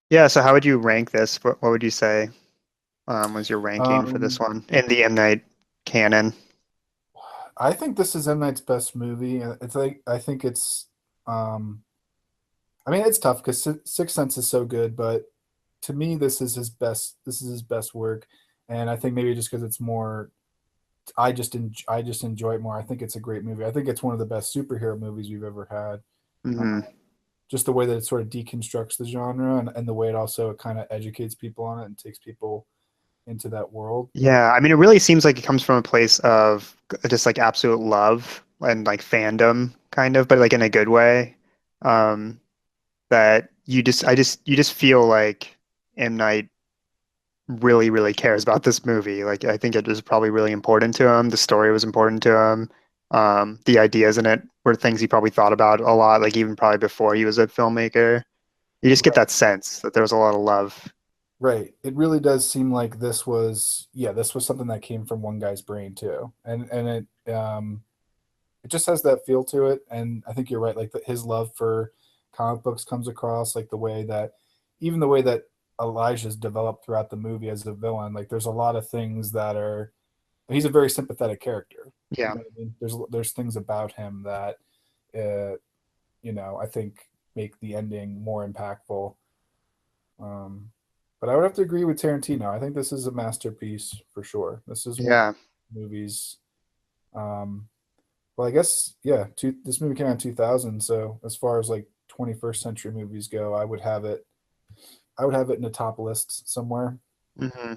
Yeah, so how would you rank this? What would you say was your ranking for this Um, one in the M. Night canon? I think this is M. Night's best movie. It's like I think it's um I mean it's tough because Sixth Sense is so good, but to me this is his best work. And I think maybe just because it's more I just enjoy it more. I think it's a great movie. I think it's one of the best superhero movies we've ever had. Hmm. Just the way that it sort of deconstructs the genre and the way it also kind of educates people on it and takes people into that world. Yeah, I mean, it really seems like it comes from a place of just like absolute love and like fandom, kind of, but like in a good way. Um, that you just feel like M. Night really, really cares about this movie. Like, I think it was probably really important to him. The story was important to him. The ideas in it were things he probably thought about a lot, like even probably before he was a filmmaker. You just get Right. that sense that there was a lot of love. Right. It really does seem like this was something that came from one guy's brain too. And it just has that feel to it. And I think you're right. Like his love for comic books comes across, like even the way that Elijah's developed throughout the movie as a villain. Like there's a lot of things that are, he's a very sympathetic character. You Yeah. know what I mean? There's things about him that, uh, I think make the ending more impactful. Um, but I would have to agree with Tarantino. I think this is a masterpiece for sure. This is one of Yeah. the movies. Um, well, I guess yeah. This movie came out in 2000, so as far as like 21st century movies go, I would have it. I would have it in the top list somewhere. Hmm.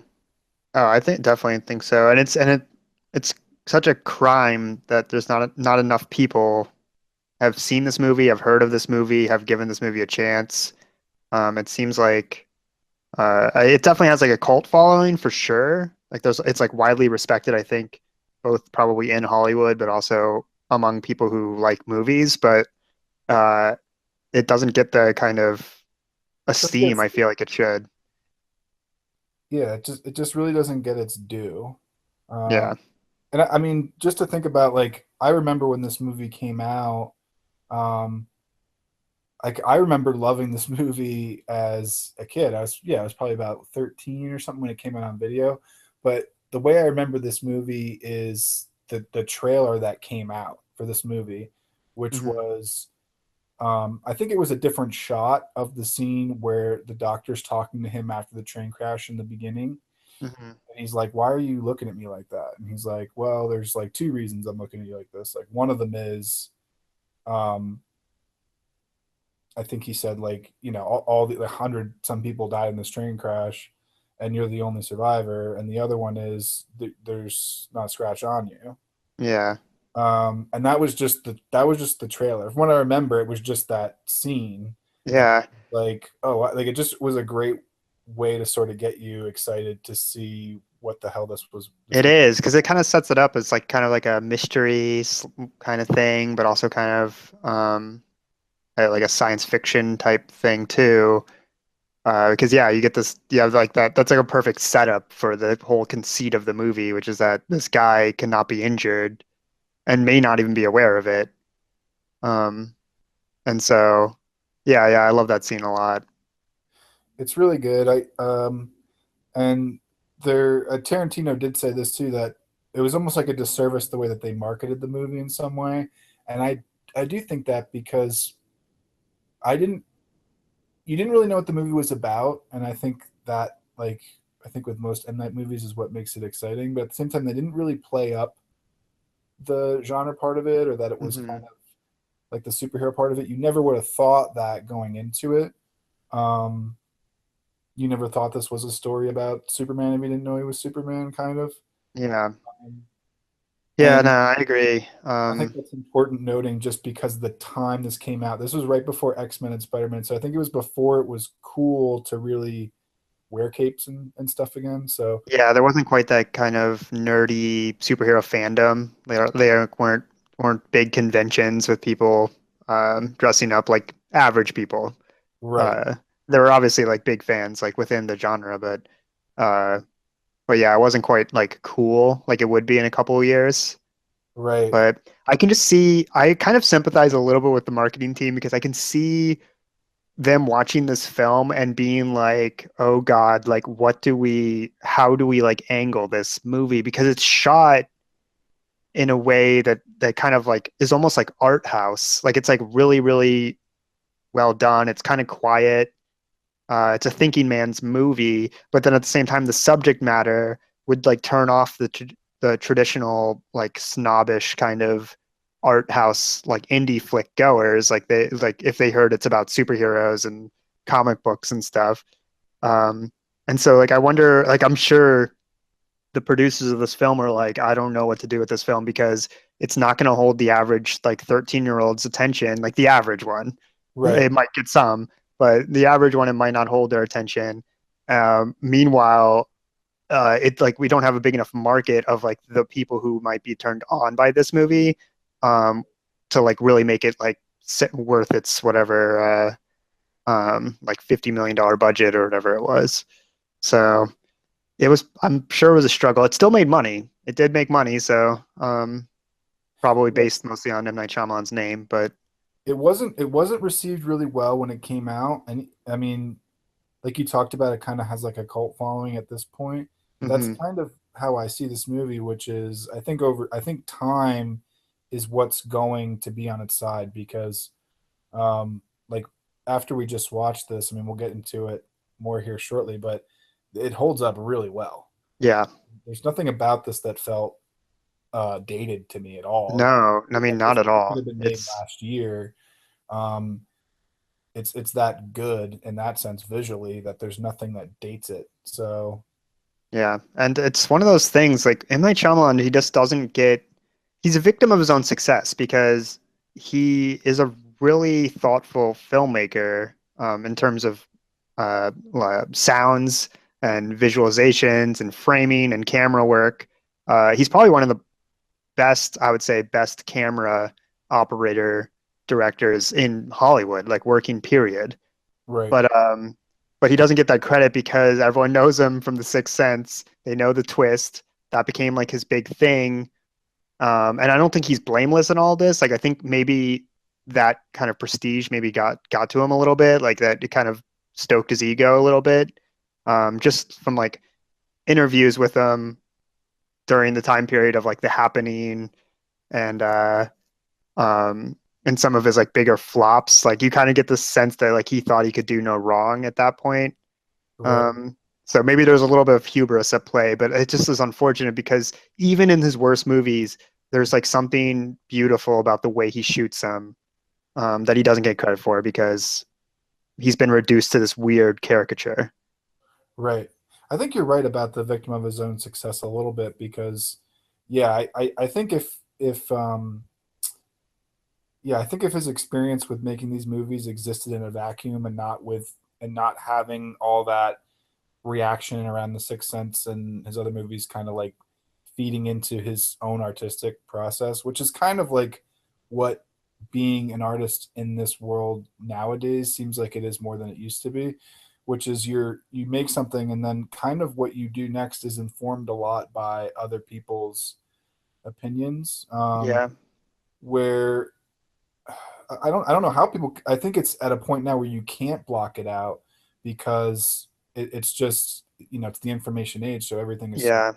Oh, I think definitely think so. And it's such a crime that there's not enough people have seen this movie, have heard of this movie, have given this movie a chance. It seems like it definitely has like a cult following for sure. Like it's like widely respected, I think, both probably in Hollywood, but also among people who like movies. But uh, it doesn't get the kind of Doesn't esteem get- I feel like it should. Yeah, it just really doesn't get its due. Um, Yeah. and I mean, just to think about, like, I remember when this movie came out. Um, like I remember loving this movie as a kid. I was probably about 13 or something when it came out on video. But the way I remember this movie is the trailer that came out for this movie, which Hmm. was I think it was a different shot of the scene where the doctor's talking to him after the train crash in the beginning. Hmm. And he's like, "Why are you looking at me like that?" And he's like, "Well, there's like two reasons I'm looking at you like this. Like one of them is um I think he said, like, all the 100 some people died in this train crash, and you're the only survivor. And the other one is there's not a scratch on you. Yeah. And that was just the trailer. From what I remember, it was just that scene. And Yeah. like, oh, like it just was a great way to sort of get you excited to see what the hell this was. This It is because it kind of sets it up as like kind of like a mystery kind of thing, but also kind of like a science fiction type thing too. Because yeah, you get this, yeah, like that. That's like a perfect setup for the whole conceit of the movie, which is that this guy cannot be injured and may not even be aware of it. Um, and so, yeah, I love that scene a lot. It's really good. And there Tarantino did say this too, that it was almost like a disservice the way that they marketed the movie in some way. And I do think that because I didn't you didn't really know what the movie was about, and I think that, like, I think with most M Night movies is what makes it exciting, but at the same time they didn't really play up the genre part of it, or that it was kind Hmm. of like the superhero part of it. You never would have thought that going into it. Um, you never thought this was a story about Superman if you didn't know he was Superman, kind of. Yeah, Um, yeah, no, and I agree. I think that's important noting just because of the time this came out. This was right before X-Men and Spider-Man, so I think it was before it was cool to really wear capes and stuff again. So Yeah, there wasn't quite that kind of nerdy superhero fandom. They weren't big conventions with people dressing up like average people. right, Uh, there were obviously like big fans like within the genre, uh, but yeah, it wasn't quite like cool like it would be in a couple of years. right, But I can just see, I kind of sympathize a little bit with the marketing team because I can see them watching this film and being like, oh God, like how do we like angle this movie? Because it's shot in a way that kind of like is almost like art house. Like it's like really, really well done. It's kind of quiet. It's a thinking man's movie, but then at the same time, the subject matter would like turn off the traditional like snobbish kind of art house like indie flick goers. Like they like if they heard it's about superheroes and comic books and stuff. Um, and so like I wonder, like I'm sure the producers of this film are like, I don't know what to do with this film because it's not going to hold the average like 13-year-old's attention, like the average one. Right. It might get some, but the average one, it might not hold their attention. Meanwhile, it like we don't have a big enough market of like the people who might be turned on by this movie um, to like really make it like worth its whatever like $50 million budget or whatever it was. So it was, I'm sure it was a struggle. It still made money. It did make money, so probably Right. based mostly on M. Night Shyamalan's name, but It wasn't received really well when it came out, and I mean, like you talked about, it kind of has like a cult following at this point. That's mhm. kind of how I see this movie, which is I think time is what's going to be on its side because like after we just watched this, I mean, we'll get into it more here shortly, but it holds up really well. Yeah. There's nothing about this that felt dated to me at all. No, I mean Like not this at could all. have been made It's last year. Um, it's that good in that sense visually that there's nothing that dates it. So yeah, and it's one of those things like M. Night Shyamalan, he just doesn't get he's a victim of his own success because he is a really thoughtful filmmaker in terms of sounds and visualizations and framing and camera work. He's probably one of the best, I would say, best camera operator directors in Hollywood, like working period. right, But he doesn't get that credit because everyone knows him from The Sixth Sense. They know the twist. That became like his big thing. And I don't think he's blameless in all this. Like I think maybe that kind of prestige maybe got to him a little bit, like that it kind of stoked his ego a little bit. Just from like interviews with him during the time period of like The Happening and um and some of his like bigger flops, like you kind of get the sense that like he thought he could do no wrong at that point. right, um so maybe there's a little bit of hubris at play, but it just is unfortunate because even in his worst movies there's like something beautiful about the way he shoots them, that he doesn't get credit for because he's been reduced to this weird caricature. right. I think you're right about the victim of his own success a little bit because, yeah, I think if yeah, I think if his experience with making these movies existed in a vacuum and not having all that reaction around The Sixth Sense and his other movies kind of like feeding into his own artistic process, which is kind of like what being an artist in this world nowadays seems like it is more than it used to be, which is you make something and then kind of what you do next is informed a lot by other people's opinions. Yeah, Where I don't know how people. I think it's at a point now where you can't block it out because it's just it's the information age, so everything is so. yeah.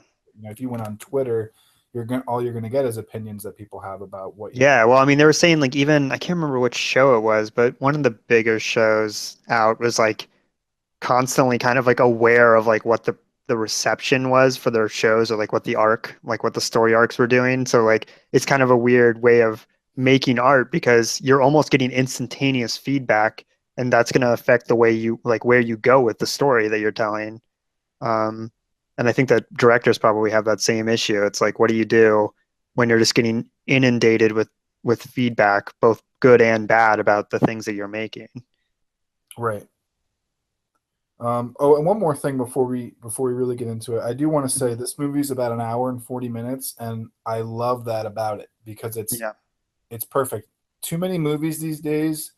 If you went on Twitter, you're gonna get is opinions that people have about what you. Yeah, well, I mean, they were saying like even I can't remember which show it was, but one of the bigger shows out was like constantly kind of like aware of like what the reception was for their shows or like what the arc, like what the story arcs were doing. So like it's kind of a weird way of making art because you're almost getting instantaneous feedback, and that's going to affect the way you like where you go with the story that you're telling. Um, and I think that directors probably have that same issue. It's like, what do you do when you're just getting inundated with feedback, both good and bad, about the things that you're making? Right. Oh, and one more thing before we really get into it, I do want to say Mhm. this movie is about an hour and 40 minutes, and I love that about it because Yeah. it's perfect. Too many movies these days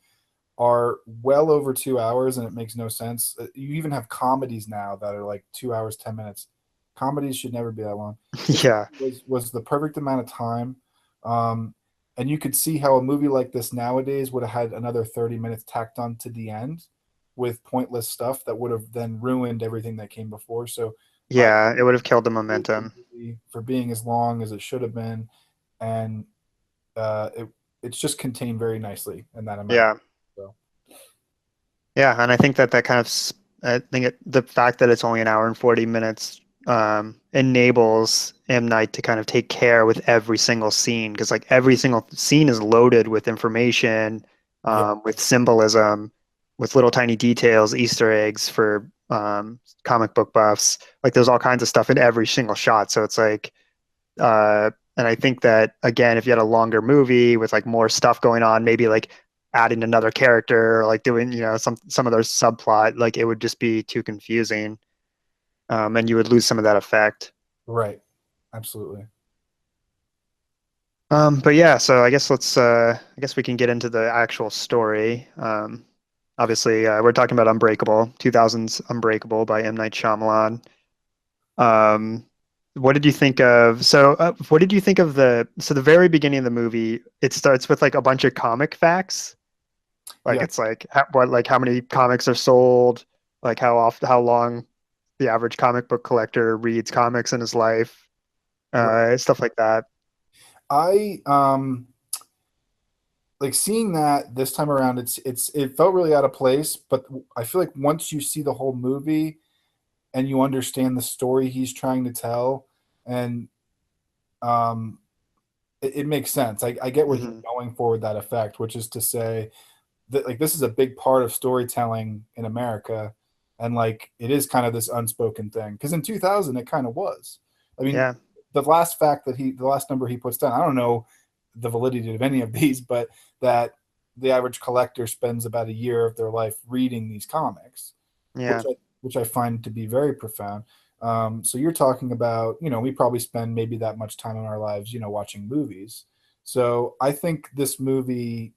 are well over 2 hours, and it makes no sense. You even have comedies now that are like 2 hours 10 minutes. Comedies should never be that long. This Yeah. was the perfect amount of time, um, and you could see how a movie like this nowadays would have had another 30 minutes tacked on to the end with pointless stuff that would have then ruined everything that came before. So I Yeah, it would have killed the appreciate the momentum. movie for being as long as it should have been, and it's just contained very nicely in that amount. Yeah. So Yeah, and I think that that kind of I think the fact that it's only an hour and 40 minutes enables M. Night to kind of take care with every single scene because like every single scene is loaded with information, yeah, with symbolism, with little tiny details, Easter eggs for comic book buffs. Like there's all kinds of stuff in every single shot. So it's like and I think that again, if you had a longer movie with like more stuff going on, maybe like adding another character or like doing, some of their subplot, like it would just be too confusing, and you would lose some of that effect. right, absolutely. But yeah, so I guess we can get into the actual story. Obviously, we're talking about Unbreakable, 2000's Unbreakable by M. Night Shyamalan. Um, what did you think of? What did you think of the very beginning of the movie? It starts with like a bunch of comic facts. Like Yeah, it's like how many comics are sold, like how long the average comic book collector reads comics in his life, right. stuff like that. I like seeing that this time around. It felt really out of place, but I feel like once you see the whole movie and you understand the story he's trying to tell, and um, it makes sense. I get where he's Hmm. going for with that effect, which is to say that like this is a big part of storytelling in America, and like it is kind of this unspoken thing. Because in 2000, it kind of was. I mean, Yeah, the last number he puts down, I don't know the validity of any of these, but that the average collector spends about a year of their life reading these comics, which yeah, I find to be very profound. So you're talking about, we probably spend maybe that much time in our lives, watching movies. So I think this movie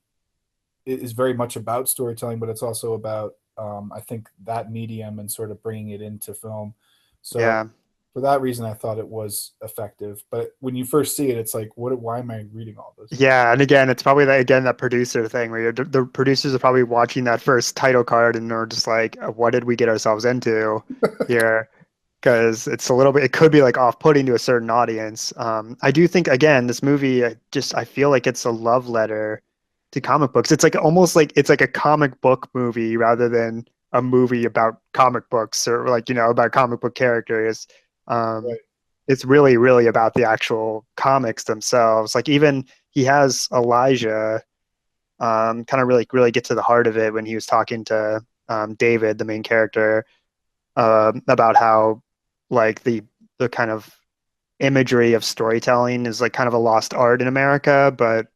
is very much about storytelling, but it's also about, I think, that medium and sort of bringing it into film. So yeah. for that reason, I thought it was effective. But when you first see it, it's like, what? Why am I reading all this? Yeah, and again, it's probably that producer thing where the producers are probably watching that first title card and are just like, what did we get ourselves into here? Because it's a little bit, it could be like off-putting to a certain audience. I do think again, this movie I feel like it's a love letter to comic books. It's like almost like it's like a comic book movie rather than a movie about comic books or like about comic book characters. Um, Right. it's really really about the actual comics themselves. Like even he has Elijah kind of really get to the heart of it when he was talking to David, the main character, about how like the kind of imagery of storytelling is like kind of a lost art in America, but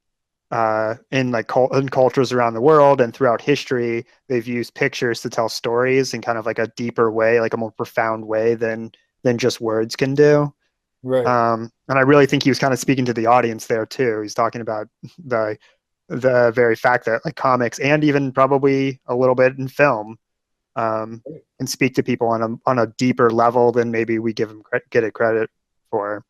in like in cultures around the world and throughout history, they've used pictures to tell stories in kind of like a deeper way, like a more profound way than just words can do. Right. And I really think he was kind of speaking to the audience there too. He's talking about the the very fact that like comics and even probably a little bit in film um, can speak to people on a deeper level than maybe we give him get it credit for.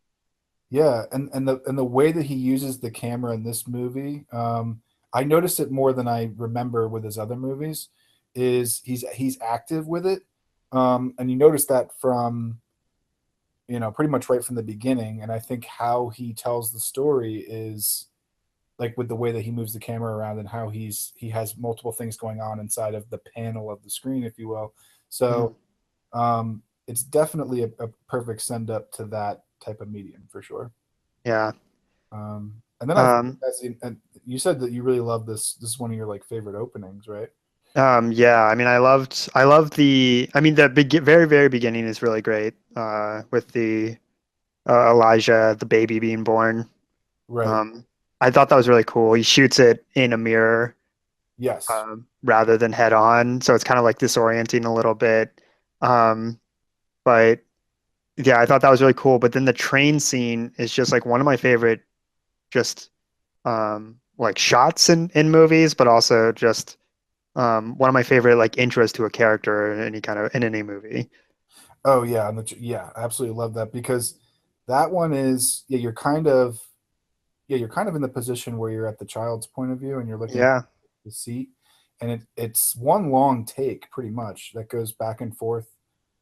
Yeah, and the way that he uses the camera in this movie, I notice it more than I remember with his other movies. Is he's active with it, and you notice that from pretty much right from the beginning. And I think how he tells the story is like with the way that he moves the camera around and how he has multiple things going on inside of the panel of the screen, if you will. Mhm. So it's definitely a perfect send up to that type of medium for sure. Yeah. And then I think Um, and you said that you really love this. This is one of your like favorite openings, right? yeah, I mean, I loved I mean, very, very beginning is really great, with the, Elijah, the baby being born. Right. Um, I thought that was really cool. He shoots it in a mirror, Yes. rather than head on. So it's kind of like disorienting a little bit. Um, but yeah, I thought that was really cool. But then the train scene is just like one of my favorite, just, like shots in movies, but also just, one of my favorite like intros to a character in any movie. Oh yeah, yeah, I absolutely love that because that one is you're kind of in the position where you're at the child's point of view and you're looking at Yeah. the seat, and it's one long take pretty much that goes back and forth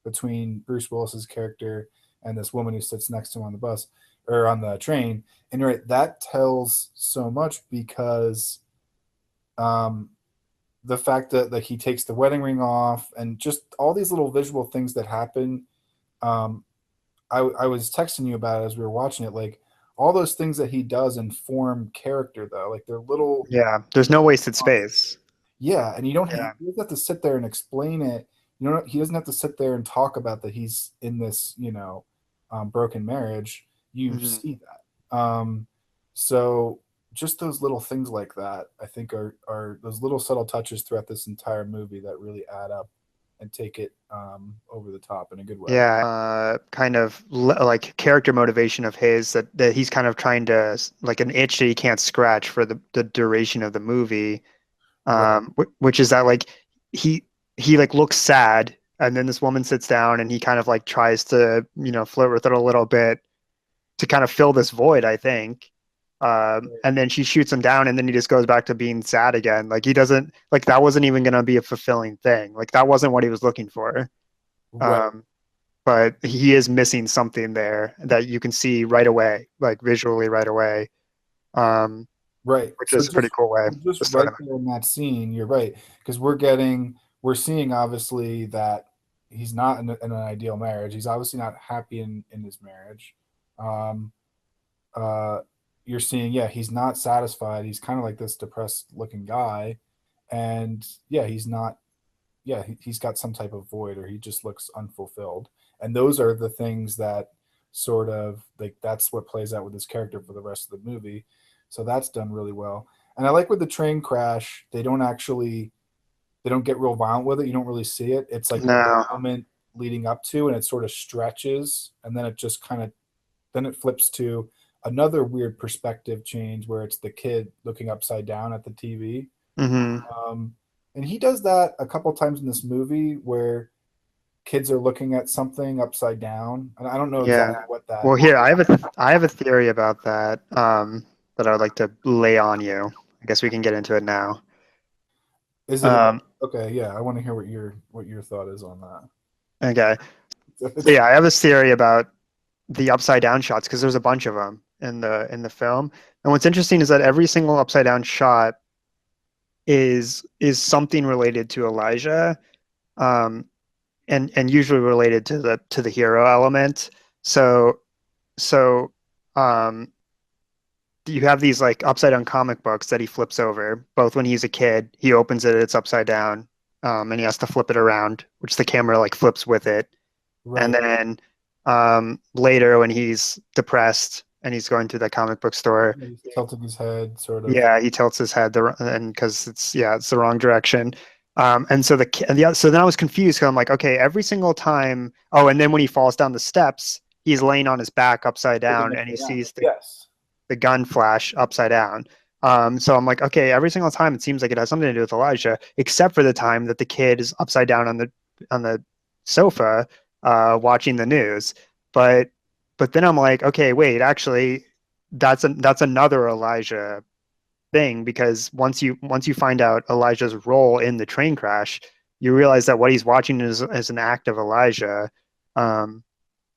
between Bruce Willis's character and this woman who sits next to him on the bus or on the train. And you're right, that tells so much because um, the fact that like he takes the wedding ring off and just all these little visual things that happen. Um, I was texting you about it as we were watching it, like all those things that he does inform character though, like they're little. Yeah, there's no wasted space. Yeah, and you don't Yeah. he doesn't have to sit there and explain it. You know, he doesn't have to sit there and talk about that he's in this, broken marriage. You Hmm. see that. So just those little things like that, I think are those little subtle touches throughout this entire movie that really add up and take it over the top in a good way. Yeah, kind of like character motivation of his that he's kind of trying to like an itch that he can't scratch for the duration of the movie. Right, Which is that like he he like looks sad, and then this woman sits down, and he kind of like tries to flirt with it a little bit to kind of fill this void, I think. And then she shoots him down, and then he just goes back to being sad again. Like he doesn't like that wasn't even going to be a fulfilling thing. Like that wasn't what he was looking for. right, Um, but he is missing something there that you can see right away, like visually right away. Um, right. which So is a pretty cool way just to start right him. there in that scene, you're right because we're seeing obviously that he's not in an ideal marriage. He's obviously not happy in his marriage. Um, uh, you're seeing, yeah, he's not satisfied. He's kind of like this depressed looking guy, and yeah, he's not. Yeah, he's got some type of void, or he just looks unfulfilled. And those are the things that sort of like that's what plays out with his character for the rest of the movie. So that's done really well. And I like with the train crash, they don't get real violent with it. You don't really see it. It's like the No. moment leading up to, and it sort of stretches, and then it just kind of then it flips to another weird perspective change where it's the kid looking upside down at the TV. Hmm. Um, and he does that a couple times in this movie where kids are looking at something upside down, and I don't know Yeah. exactly what that Well, here I have a theory about that that I would like to lay on you. I guess we can get into it now. is. It Um, okay? Yeah, I want to hear what your thought is on okay. So that. yeah, I have a theory about the upside down shots because there's a bunch of them in the film. And what's interesting is that every single upside down shot is something related to Elijah, um, and usually related to the hero element. So so um, you have these like upside down comic books that he flips over. Both when he's a kid, he opens it, it's upside down, and he has to flip it around, which the camera like flips with it. And Right. then later, when he's depressed and he's going to the comic book store, Yeah, he's tilting his head, sort of. yeah, he tilts his head and because it's the wrong direction. And so so then I was confused because I'm like, okay, every single time. Oh, and then when he falls down the steps, he's laying on his back upside Looking down, and he upside down. sees the Yes. the gun flash upside down. So I'm like, okay, every single time it seems like it has something to do with Elijah, except for the time that the kid is upside down on the sofa, watching the news. But but then I'm like, okay, wait, actually, that's another Elijah thing because once you find out Elijah's role in the train crash, you realize that what he's watching is an act of Elijah. Um,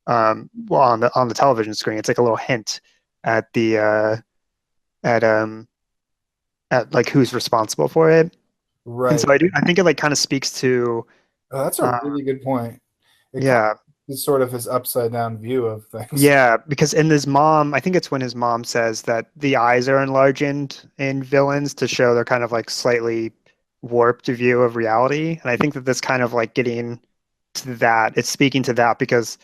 well, on the television screen, it's like a little hint at the at like who's responsible for it. And so Right. I think it like kind of speaks to Oh, that's a uh, really good point. It kind yeah, of is sort of his upside down view of things. yeah, because in his mom, I think it's when his mom says that the eyes are enlarged in villains to show their kind of like slightly warped view of reality. And I think that this kind of like getting to that, it's speaking to that because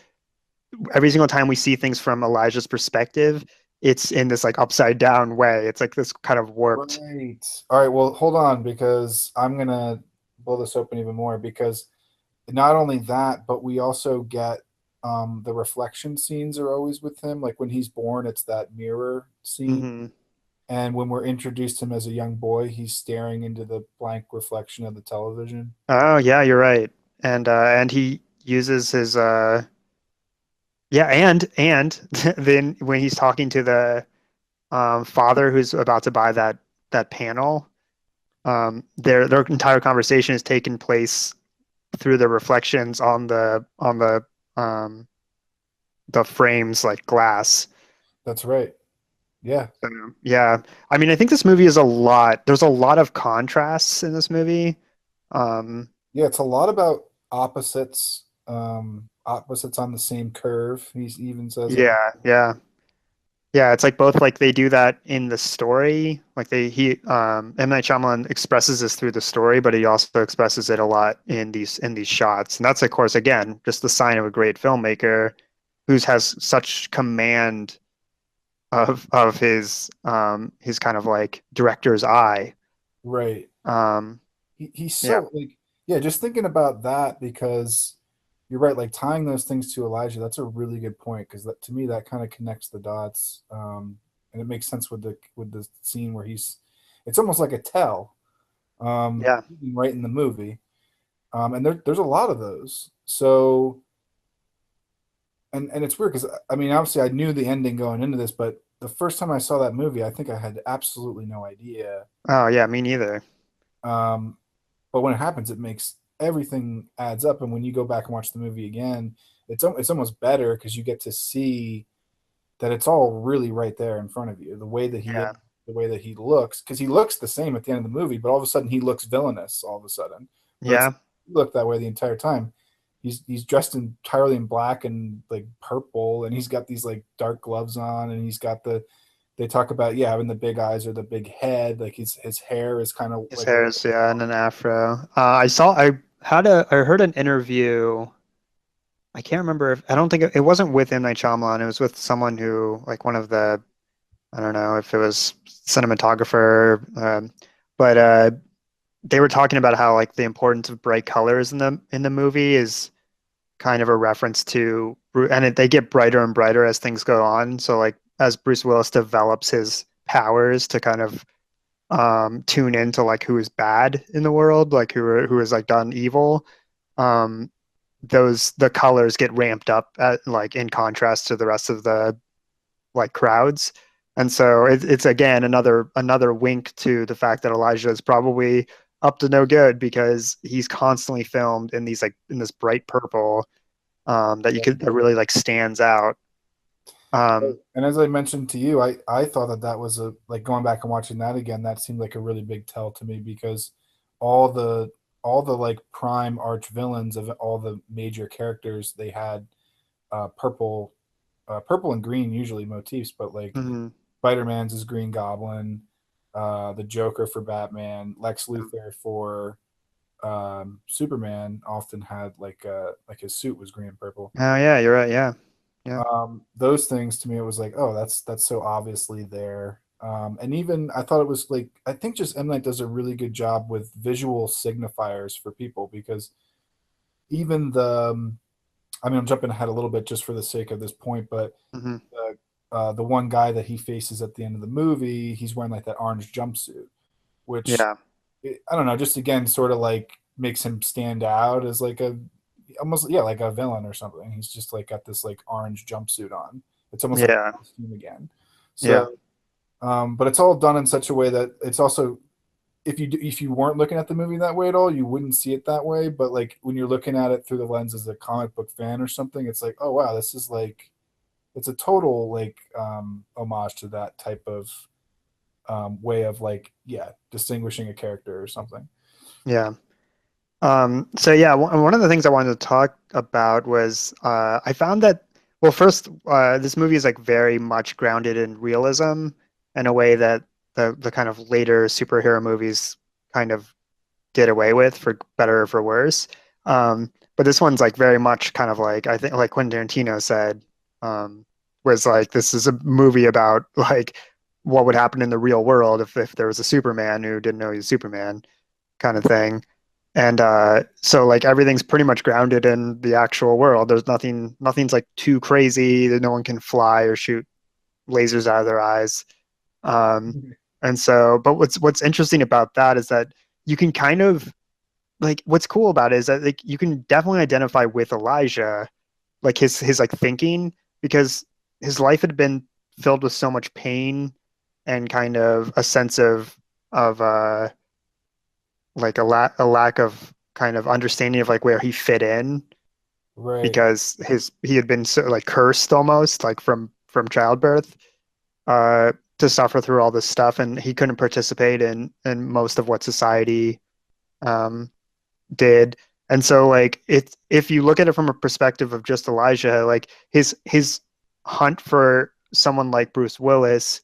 every single time we see things from Elijah's perspective, it's in this like upside down way. It's like this kind of warped. Right. All right. Well, hold on because I'm gonna blow this open even more because not only that, but we also get the reflection scenes are always with him. Like when he's born, it's that mirror scene. Hmm. And when we're introduced to him as a young boy, he's staring into the blank reflection of the television. Oh yeah, you're right. And he uses his yeah, and then when he's talking to the father who's about to buy that panel, Their entire conversation is taking place through the reflections on um the frames like glass. That's right. Yeah. So, yeah, I mean, I think this movie is a lot. There's a lot of contrasts in this movie. Um, Yeah, it's a lot about opposites, opposites on the same curve. He even says it. yeah, yeah. Yeah, it's like both like they do that in the story. Like M. Night Shyamalan expresses this through the story, but he also expresses it a lot in these shots. And that's of course again just the sign of a great filmmaker who's has such command of his kind of like director's eye. Right. Um He's yeah. so like, yeah, just thinking about that because you're right, like tying those things to Elijah, that's a really good point because that to me that kind of connects the dots. And it makes sense with the scene where he's it's almost like a tell, Yeah. right in the movie. And there's a lot of those. So and it's weird because I mean obviously I knew the ending going into this, but the first time I saw that movie, I think I had absolutely no idea. Oh yeah, me neither. Um, but when it happens, it makes everything adds up. And when you go back and watch the movie again, it's almost better because you get to see that it's all really right there in front of you. The way that he is, Yeah. the way that he looks, because he looks the same at the end of the movie, but all of a sudden he looks villainous. All of a sudden, but it's Yeah. he looked that way the entire time. He's dressed entirely in black and like purple, and he's got these like dark gloves on, and he's got the they talk about yeah having the big eyes or the big head, like his hair is kind of His like a hair is yeah, and an afro. I heard an interview. I can't remember if I don't think it wasn't with M. Night Shyamalan. It was with someone who like one of the I don't know if it was cinematographer, but they were talking about how like the importance of bright colors in the movie is kind of a reference to they get brighter and brighter as things go on. So like as Bruce Willis develops his powers to kind of tune into like who is bad in the world, like who has like done evil. Um, the colors get ramped up at like in contrast to the rest of the like crowds. And so it's again another wink to the fact that Elijah is probably up to no good because he's constantly filmed in these like in this bright purple that really like stands out. Um, And as I mentioned to you, I thought that that was a like going back and watching that again. That seemed like a really big tell to me because all the all the like prime arch villains of all the major characters they had purple, purple and green usually motifs, but like mhm, Spider Man's is Green Goblin, the Joker for Batman, Lex Luthor for Superman often had like his suit was green and purple. oh yeah, you're right. Yeah, yeah. Those things to me it was like oh that's so obviously there. And even I thought it was like I think just M Night does a really good job with visual signifiers for people because even I mean I'm jumping ahead a little bit just for the sake of this point, but Hmm. the one guy that he faces at the end of the movie he's wearing like that orange jumpsuit, which Yeah, I don't know, just again sort of like makes him stand out as like a almost yeah like a villain or something. He's just like got this like orange jumpsuit on. It's almost like yeah, a costume again. yeah, So, but it's all done in such a way that it's also if you weren't looking at the movie that way at all, you wouldn't see it that way. But like when you're looking at it through the lens as a comic book fan or something, it's like oh wow, this is like it's a total like homage to that type of way of like yeah distinguishing a character or something. yeah. So yeah, one of the things I wanted to talk about was I found that well, first, this movie is like very much grounded in realism in a way that the kind of later superhero movies kind of get away with for better or for worse. But this one's like very much kind of like I think like Quentin Tarantino said, was like this is a movie about like what would happen in the real world if there was a Superman who didn't know he was Superman kind of thing. And so like everything's pretty much grounded in the actual world. There's nothing's like too crazy that no one can fly or shoot lasers out of their eyes. Um, and so, but what's interesting about that is that you can kind of like what's cool about it is that like you can definitely identify with Elijah, like his like thinking because his life had been filled with so much pain and kind of a sense of like a lack of kind of understanding of like where he fit in Right. because he had been so like cursed almost like from childbirth to suffer through all this stuff, and he couldn't participate in most of what society um did. And so like it if you look at it from a perspective of just Elijah, like his hunt for someone like Bruce Willis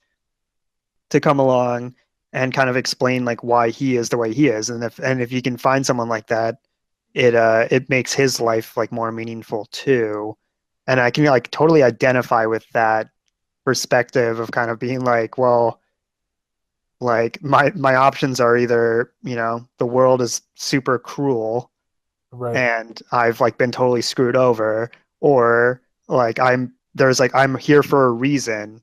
to come along and kind of explain like why he is the way he is, and if you can find someone like that, it makes his life like more meaningful too. And I can like totally identify with that perspective of kind of being like, well, like my options are either, you know, the world is super cruel Right. and I've like been totally screwed over, or like I'm here for a reason,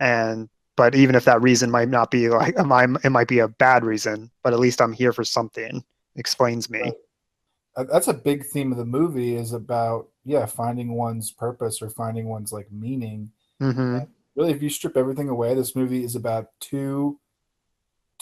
and but even if that reason might not be like it might be a bad reason, but at least I'm here for something. Explains Right. me. That's a big theme of the movie is about, yeah, finding one's purpose or finding one's like meaning. Hmm. Really, if you strip everything away, this movie is about two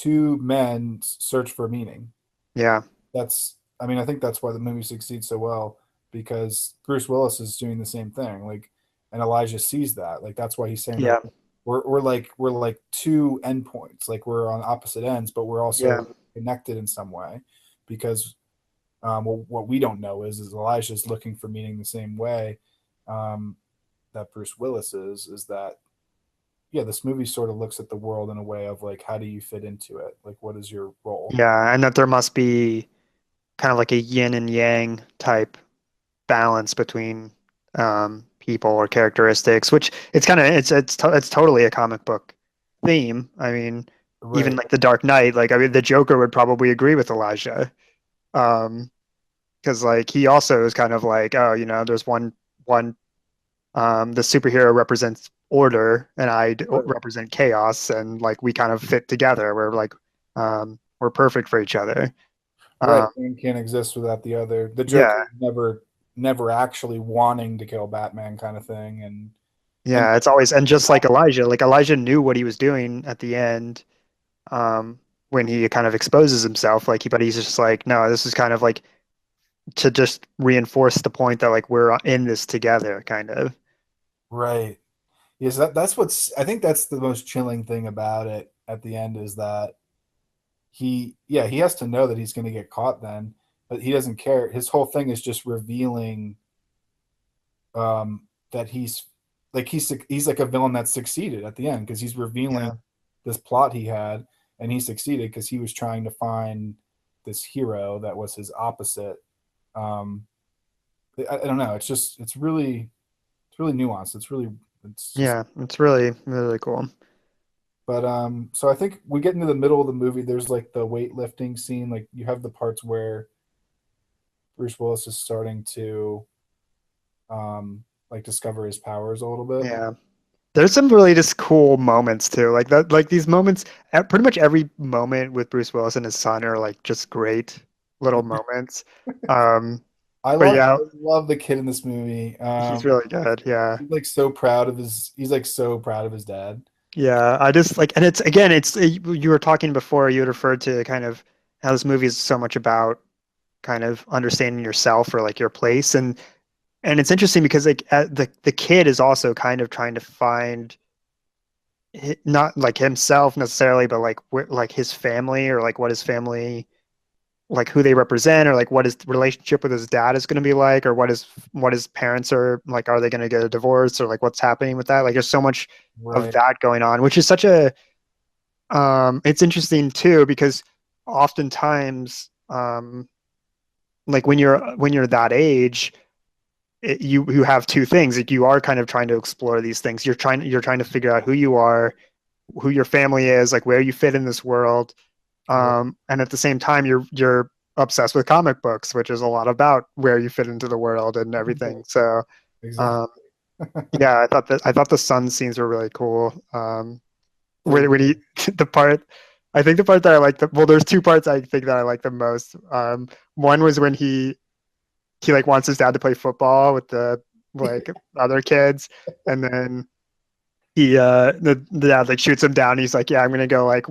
men search for meaning. Yeah. That's, I mean, I think that's why the movie succeeds so well, because Bruce Willis is doing the same thing. Like, and Elijah sees that. Like, that's why he's saying like Yeah. we're like two endpoints. Like we're on opposite ends, but we're Yeah. also connected in some way, because well, what we don't know is Elijah's looking for meaning the same way um, that Bruce Willis is that, yeah, this movie sort of looks at the world in a way of like, how do you fit into it? Like, what is your role? Yeah. And that there must be kind of like a yin and yang type balance between people or characteristics, which it's kind of it's totally a comic book theme. I mean, even Right, like the Dark Knight, like I mean, the Joker would probably agree with Elijah, um, because like he also is kind of like, oh, you know, there's one the superhero represents order, and right, represent chaos, and like we kind of fit together. We're perfect for each other. right. Um, One can't exist without the other. The Joker yeah, never actually wanting to kill Batman, kind of thing, and yeah, it's always and just like Elijah knew what he was doing at the end, when he kind of exposes himself, like but he's just like, no, this is kind of like to just reinforce the point that like we're in this together, kind of. right. Yes, that's what's. I think that's the most chilling thing about it at the end is that yeah, he has to know that he's going to get caught then, but he doesn't care. His whole thing is just revealing that he's like a villain that succeeded at the end, because he's revealing Yeah, this plot he had, and he succeeded because he was trying to find this hero that was his opposite. Um, I don't know. It's really nuanced. It's just. yeah, it's really really cool. But so I think we get into the middle of the movie. There's like the weightlifting scene. Like you have the parts where Bruce Willis is starting to like discover his powers a little bit. Yeah. There's some really just cool moments too. Like that, like these moments, pretty much every moment with Bruce Willis and his son are like just great little moments. Um, I but love yeah, I love the kid in this movie. he's really good. Yeah. He's like so proud of his dad. Yeah. I just like, and it's again, you were talking before, you had referred to kind of how this movie is so much about kind of understanding yourself or like your place. And it's interesting because like the kid is also kind of trying to find not like himself necessarily, but like like his family or like what his family like who they represent or like what his relationship with his dad is going to be like or what his parents are like, are they going to get a divorce or like what's happening with that, like there's so much of Right. that going on, which is such a it's interesting too because oftentimes like when you're that age you have two things, like you are kind of trying to explore these things, you're trying to figure out who you are, who your family is, like where you fit in this world. Right. And at the same time, you're obsessed with comic books, which is a lot about where you fit into the world and everything. So, Exactly. um, yeah, I thought the sun scenes were really cool. They're When he the part, I think the part that I like well, there's two parts I think that I like the most. One was when he like wants his dad to play football with the like other kids, and then the dad like shoots him down. He's like, yeah, I'm gonna go like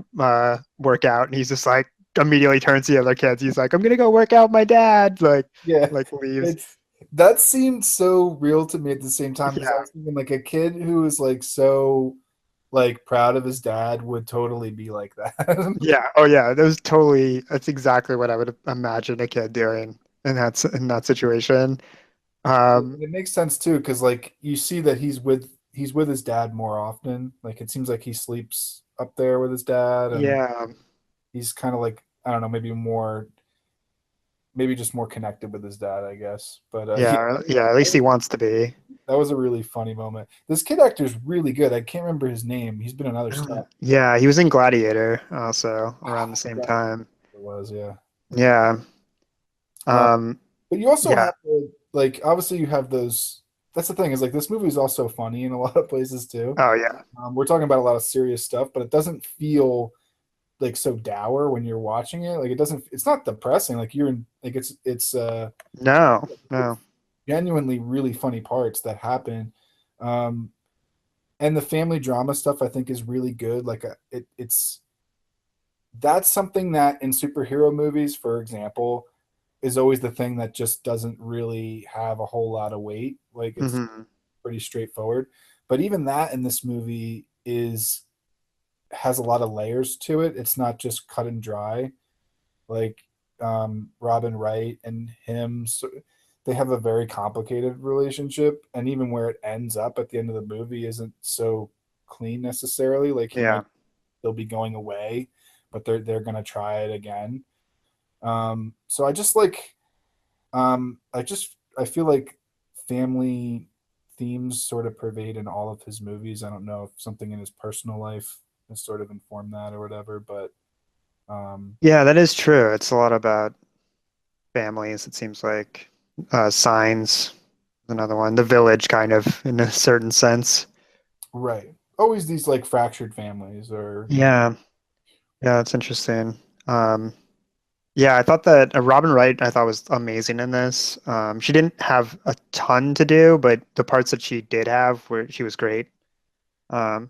work out, and he's just like immediately turns to the other kids. He's like, I'm gonna go work out with my dad. Yeah, Like leaves. it's that seemed so real to me at the same time because I Yeah. was thinking like a kid who is like so like proud of his dad would totally be like that. Yeah. Oh yeah. That's exactly what I would imagine a kid doing in that situation. Um, It makes sense too because like you see that he's with his dad more often. Like it seems like he sleeps up there with his dad, and yeah. he's kind of like I don't know, maybe just more connected with his dad, I guess. But yeah, Yeah. Yeah. At least he wants to be. that was a really funny moment. This kid actor's really good. I can't remember his name. He's been in other I don't know. stuff. Yeah, he was in Gladiator also around the I same forgot time. who it was, yeah. Yeah. Uh, Um, but you also yeah. have like obviously you have those. That's the thing is like this movie is also funny in a lot of places too. Oh yeah. We're talking about a lot of serious stuff, but it doesn't feel like so dour when you're watching it. Like it doesn't. It's not depressing. Like you're in. Like No, it's no. genuinely really funny parts that happen. Um, and the family drama stuff I think is really good. Like it's that's something that in superhero movies, for example, is always the thing that just doesn't really have a whole lot of weight. Like it's Hmm. pretty straightforward. But even that in this movie is has a lot of layers to it. It's not just cut and dry. Like Robin Wright and him, so they have a very complicated relationship, and even where it ends up at the end of the movie isn't so clean necessarily. Like he Yeah. might they'll be going away, but they're gonna try it again. So I just like I feel like family themes sort of pervade in all of his movies. I don't know if something in his personal life has sort of informed that or whatever, but um, Yeah, that is true. It's a lot about families, it seems like. Signs, is another one. The Village, kind of, in a certain sense. right, always these like fractured families, or Yeah. Yeah, that's interesting. Um, yeah, I thought that Robin Wright, I thought was amazing in this. She didn't have a ton to do, but the parts that she did have, where she was great. Um,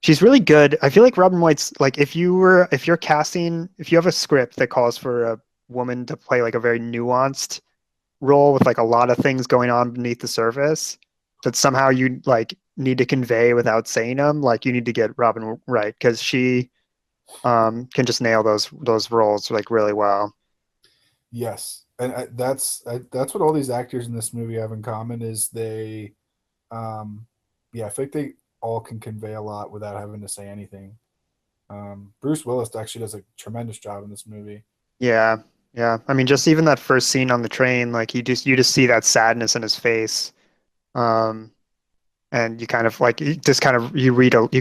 she's really good. I feel like Robin White's like if you're casting if you have a script that calls for a woman to play like a very nuanced role with like a lot of things going on beneath the surface that somehow you like need to convey without saying them, like you need to get Robin Wright because she can just nail those roles like really well. yes, and that's what all these actors in this movie have in common is they, um, yeah, I think they all can convey a lot without having to say anything. Bruce Willis actually does a tremendous job in this movie. Yeah. Yeah. I mean, just even that first scene on the train, like you just see that sadness in his face. Um, and you kind of like you just kind of you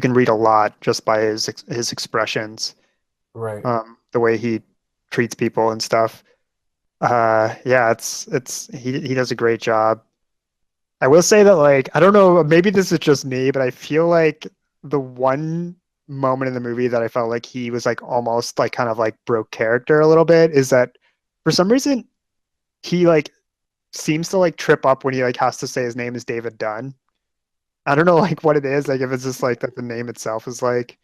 can read a lot just by his expressions, Right. the way he treats people and stuff. Yeah, it's he does a great job. I will say that like I don't know, maybe this is just me, but I feel like the one moment in the movie that I felt like he was like almost like kind of like broke character a little bit is that for some reason he like seems to like trip up when he like has to say his name is David Dunn. I don't know like what it is, like if it's just like that the name itself is like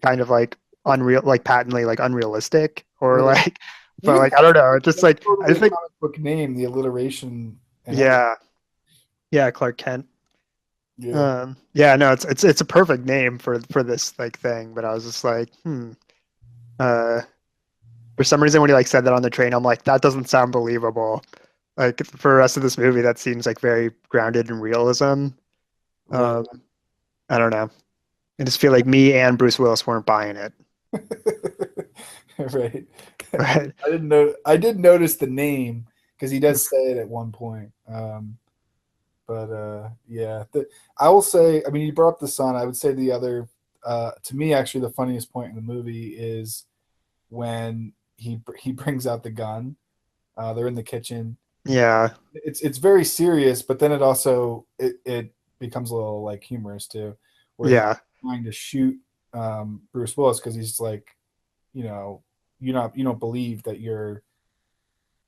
kind of like unreal, like patently like unrealistic or Right. like, but Even like I don't know, it's just that's like I totally just a think comic book name, the alliteration and everything. yeah, yeah, Clark Kent. Yeah. Yeah, no, it's a perfect name for this like thing, but I was just like, uh, for some reason when he like said that on the train, I'm like, that doesn't sound believable. Like for the rest of this movie, that seems like very grounded in realism. Right. Um, I don't know. I just feel like me and Bruce Willis weren't buying it. Right. But I didn't know. I did notice the name because he does say it at one point. But yeah, I will say. I mean, you brought up the son. I would say the other, to me, actually, the funniest point in the movie is when he brings out the gun. They're in the kitchen. yeah, It's very serious, but then it becomes a little like humorous too, where he's yeah, trying to shoot Bruce Willis because he's like, you know, you don't believe that you're.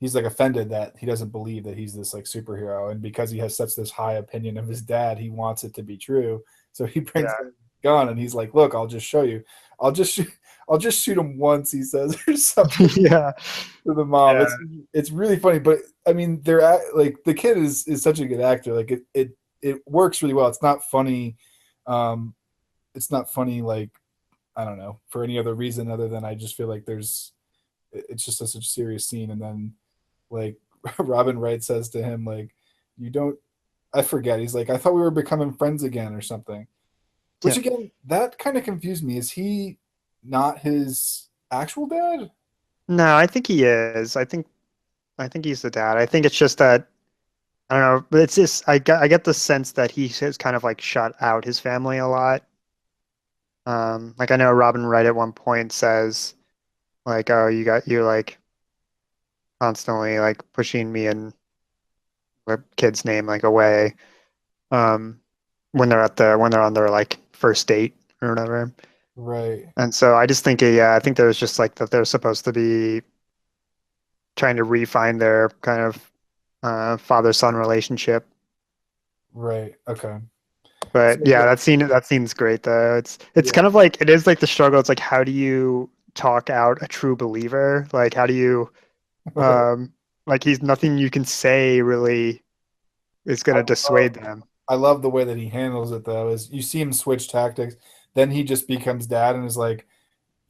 He's like offended that he doesn't believe that he's this like superhero, and because he has such this high opinion of his dad, he wants it to be true. So he brings yeah, the gun and he's like, "Look, I'll just show you. I'll just I'll just shoot him once, he says, or something Yeah. to the mom. Yeah. It's really funny, but I mean, like the kid is such a good actor. Like it works really well. It's not funny. Um, it's not funny like I don't know for any other reason other than I just feel like it's just such a serious scene, and then like Robin Wright says to him like, "You don't." I forget. He's like, "I thought we were becoming friends again," or something. Which Yeah. again, that kind of confused me. Is he not his actual dad? No, I think he is. I think he's the dad. I think it's just that I don't know, but it's just I get the sense that he has kind of like shut out his family a lot. Like I know Robin Wright at one point says like, "Oh, you're like constantly like pushing me and the kid's name like away." Um, when they're on their like first date or whatever. Right, And so I just think, yeah, I think there's just like that they're supposed to be trying to refine their kind of father-son relationship. right. Okay. So But yeah, that scene's great though. It's yeah, kind of like it is like the struggle. It's like how do you talk out a true believer? Like how do you right. like he's nothing you can say really is I gonna love dissuade them. I love the way that he handles it though. Is you see him switch tactics, then he just becomes dad and is like,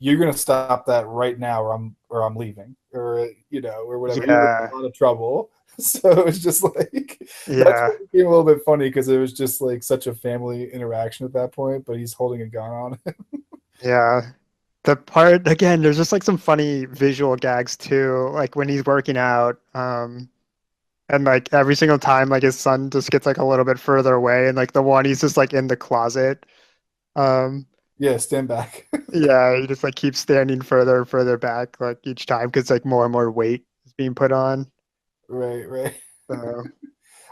"You're gonna stop that right now, or I'm leaving, or or whatever. You're in Yeah, a lot of trouble." So it's just like that's yeah, what became a little bit funny because it was just like such a family interaction at that point. But he's holding a gun on it. yeah. The part again, there's just like some funny visual gags too, like when he's working out, and like every single time like his son just gets like a little bit further away, and like the one he's just like in the closet. Um, Yeah, stand back. yeah, he just like keeps standing further and further back like each time because like more and more weight is being put on. Right, right. So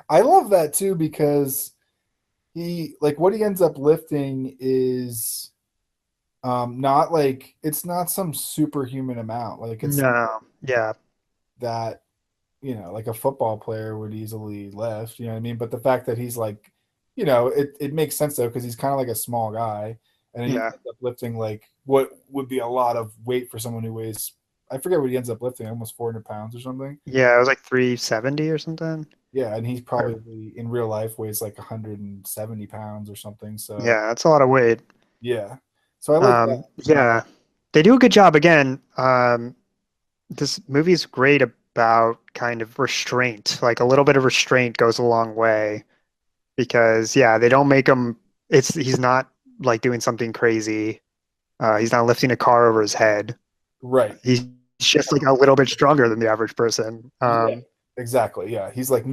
I love that too because he like what he ends up lifting is not like it's not some superhuman amount. Like it's no, yeah, that like a football player would easily lift, you know what I mean? But the fact that he's like, it makes sense though, because he's kind of like a small guy, and then he yeah, ends up lifting like what would be a lot of weight for someone who weighs, I forget what he ends up lifting, almost 400 pounds or something. yeah. It was like 370 or something. Yeah, and he's Or- probably in real life weighs like 170 pounds or something. So Yeah, that's a lot of weight. yeah, so I like that. Yeah, they do a good job again. This movie is great about kind of restraint. Like a little bit of restraint goes a long way because yeah, they don't make him he's not like doing something crazy. He's not lifting a car over his head. Right. He's just like a little bit stronger than the average person. Yeah, exactly. Yeah, he's like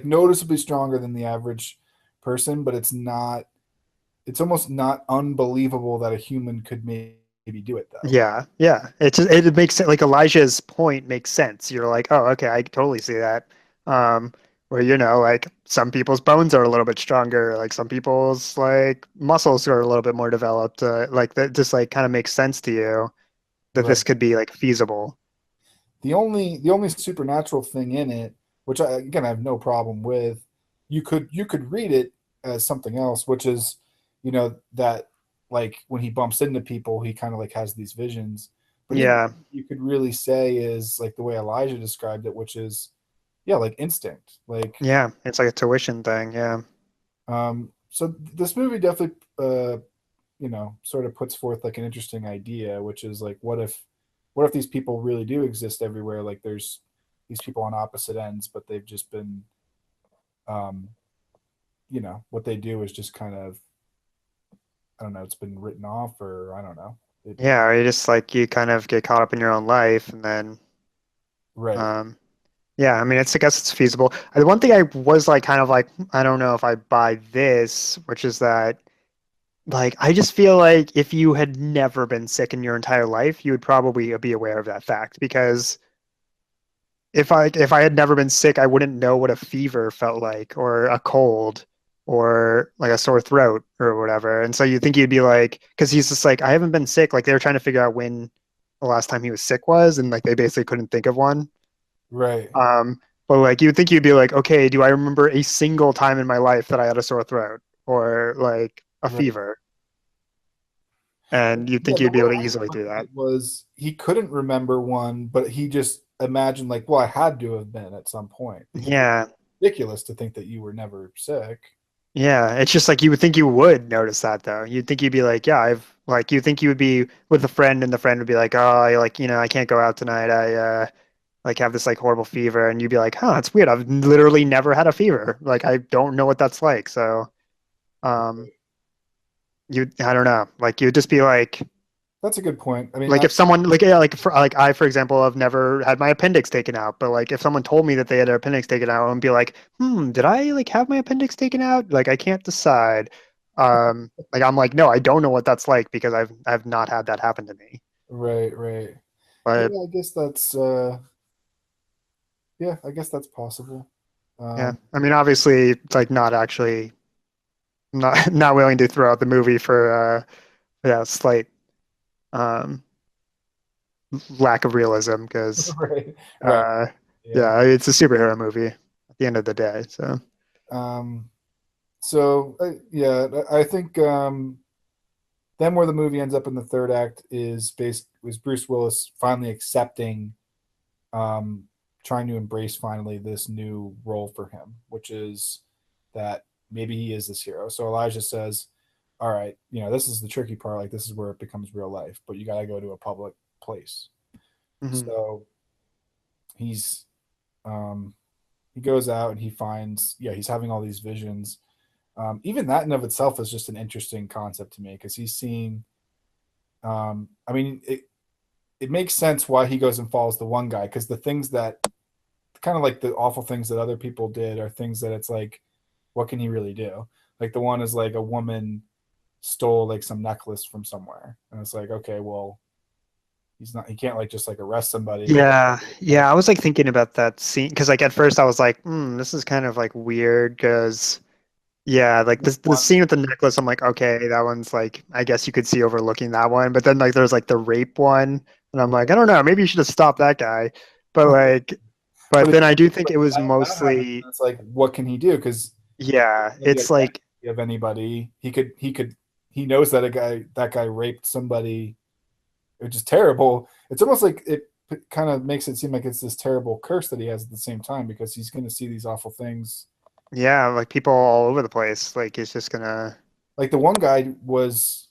noticeably stronger than the average person, but it's almost not unbelievable that a human could maybe do it though. Yeah, yeah. It makes sense. Like Elijah's point makes sense. You're like, oh, okay, I totally see that. Where like some people's bones are a little bit stronger, like some people's like muscles are a little bit more developed. Like that just like kind of makes sense to you that this Right. could be like feasible. The only supernatural thing in it, which again I have no problem with, you could read it as something else, which is, that like when he bumps into people, he kind of like has these visions. But even Yeah, you could really say is like the way Elijah described it, which is yeah, like instinct. Like yeah. It's like a tuition thing. Yeah, so this movie definitely sort of puts forth like an interesting idea, which is like what if these people really do exist everywhere? Like there's these people on opposite ends, but they've just been um, what they do is just kind of, I don't know, it's been written off, or I don't know. yeah. Or you just like you kind of get caught up in your own life, and then Right, um, yeah. I mean, I guess it's feasible. The one thing I was like kind of like I don't know if I buy this, which is that. Like, I just feel like if you had never been sick in your entire life, you would probably be aware of that fact because if I had never been sick, I wouldn't know what a fever felt like or a cold or like a sore throat or whatever. And so you think you'd be like, because he's just like, I haven't been sick. Like they were trying to figure out when the last time he was sick was, and like they basically couldn't think of one. right. But like you'd think you'd be like, okay, do I remember a single time in my life that I had a sore throat or like a Right. fever? And you'd Yeah, think the you'd be way able to I easily do interpreted that. it was he couldn't remember one, but he just imagined like, well, I had to have been at some point because it's Yeah. ridiculous to think that you were never sick. Yeah, it's just like you would think you would notice that though. You'd think you'd be like, yeah, I've like you think you would be with a friend and the friend would be like, oh, I like, I can't go out tonight. I like have this like horrible fever and you'd be like, huh, it's weird. I've literally never had a fever. Like I don't know what that's like. So, um I don't know. Like you'd just be That's a good point. I mean, like if someone like yeah, like for like I for example have never had my appendix taken out, but like if someone told me that they had their appendix taken out, I'd be like, did I like have my appendix taken out? Like I can't decide. Like I'm like, no, I don't know what that's like because I've not had that happen to me. right, right. But Yeah, I guess that's yeah, I guess that's possible. yeah, Um, I mean obviously it's like not actually not not willing to throw out the movie for that slight um lack of realism because right, right. uh Yeah. yeah, it's a superhero movie at the end of the day. So Um, so yeah, I think then where the movie ends up in the third act is based was Bruce Willis finally accepting, um, trying to embrace finally this new role for him, which is that maybe he is this hero. So Elijah says, "All right, this is the tricky part. Like this is where it becomes real life, but you got to go to a public place." mhm. So he's um, he goes out and he finds, yeah, he's having all these visions. Even that in of itself is just an interesting concept to me because he's seeing. I mean, it makes sense why he goes and follows the one guy because the things that kind of like the awful things that other people did are things that it's like, what can he really do? Like the one is like a woman stole like some necklace from somewhere, and it's like, okay, well, he can't like just like arrest somebody because Yeah, like yeah. I was like thinking about that scene because like at first I was like, this is kind of like weird because yeah, like this the one, scene with the necklace, I'm like, okay, that one's like I guess you could see overlooking that one, but then like there's like the rape one, and I'm like, I don't know, maybe you should have stopped that guy. But like, but but it's then I do think but it was that happens. mostly It's like, what can he do? Because yeah, the it's like identity of anybody. He knows that that guy raped somebody, which is terrible. It's almost like it kind of makes it seem like it's this terrible curse that he has at the same time because he's going to see these awful things. yeah, like people all over the place. Like it's just gonna Like the one guy was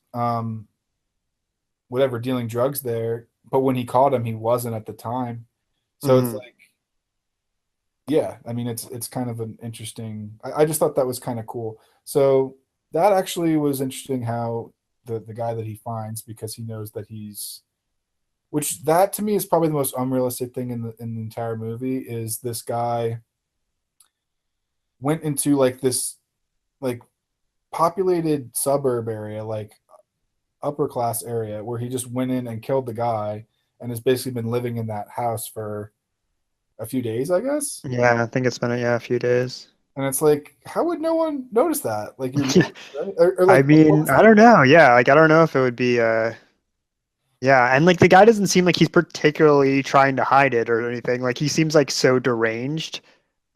whatever dealing drugs there, but when he caught him, he wasn't at the time. So it's mhm. like, yeah, I mean, it's kind of an interesting. I just thought that was kind of cool. So that actually was interesting how the guy that he finds because he knows that he's which that to me is probably the most unrealistic thing in the entire movie is this guy went into like this like populated suburb area like upper class area where he just went in and killed the guy and has basically been living in that house for a few days, I guess. Yeah, I think it's been a few days. And it's like, how would no one notice that? Like your neighbor, right? Or I like, what mean, was I don't know. Yeah, like I don't know if it would be yeah, and like the guy doesn't seem like he's particularly trying to hide it or anything. Like he seems like so deranged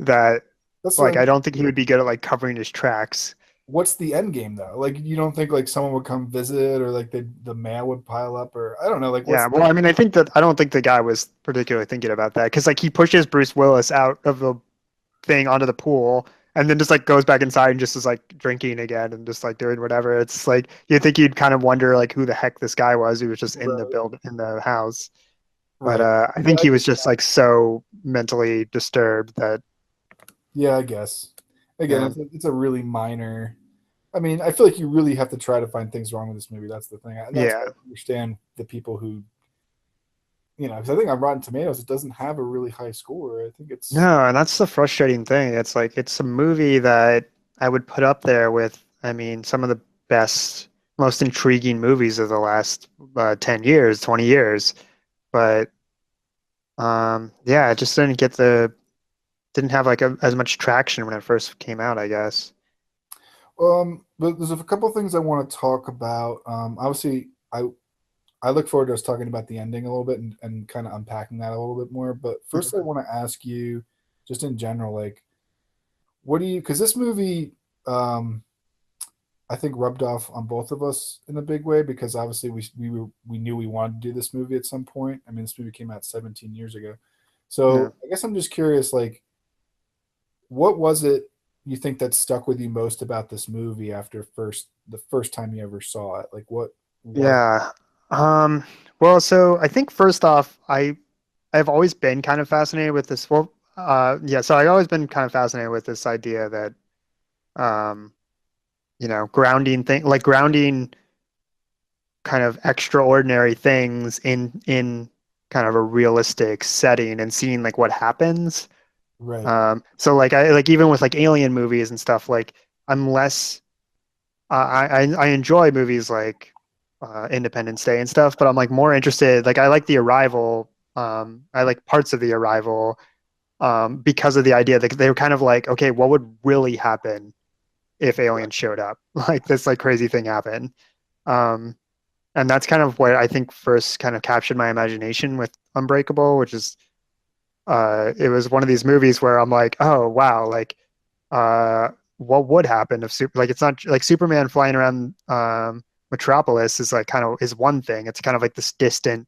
that that's what I like mean. I don't think he would be good at like covering his tracks. What's the end game though? Like you don't think like someone would come visit or like the mail would pile up or I don't know. Like Yeah, what's well, I mean, I don't think the guy was particularly thinking about that because like he pushes Bruce Willis out of the thing onto the pool and then just like goes back inside and just is like drinking again and just like doing whatever. It's like you think you'd kind of wonder like who the heck this guy was who was just in the right, build in the house. But right? I Yeah, think he was just like so mentally disturbed that yeah, I guess. Again, yeah. it's a really minor. I mean, I feel like you really have to try to find things wrong with this movie. That's the thing, and that's why Yeah. I understand the people who, because I think on Rotten Tomatoes it doesn't have a really high score. I think it's No, and that's the frustrating thing. It's like it's a movie that I would put up there with, I mean, some of the best, most intriguing movies of the last 10 years, 20 years. But yeah, it just didn't have like as much traction when it first came out, I guess. but there's a couple of things I want to talk about. Obviously, I look forward to us talking about the ending a little bit and kind of unpacking that a little bit more. But first, I Mhm. want to ask you, just in general, like, what do you? Because this movie, um, I think rubbed off on both of us in a big way because obviously we knew we wanted to do this movie at some point. I mean, this movie came out 17 years ago, Yeah. so I guess I'm just curious, like, what was it you think that stuck with you most about this movie after the first time you ever saw it? Like, what was Yeah. Um, well, so I think first off, I've always been kind of fascinated with this. Well, yeah, so I've always been kind of fascinated with this idea that um, grounding grounding kind of extraordinary things in kind of a realistic setting and seeing like what happens. right? So like I like even with like alien movies and stuff, like I'm less I enjoy movies like Independence Day and stuff, but I'm like more interested. Like I like The Arrival. I like parts of The Arrival because of the idea that they were kind of like, okay, what would really happen if aliens showed up? Like this like crazy thing happened. Um, and that's kind of what I think first kind of captured my imagination with Unbreakable, which is it was one of these movies where I'm like, oh wow, like uh, what would happen if super like it's not like Superman flying around Metropolis is like kind of is one thing. It's kind of like this distant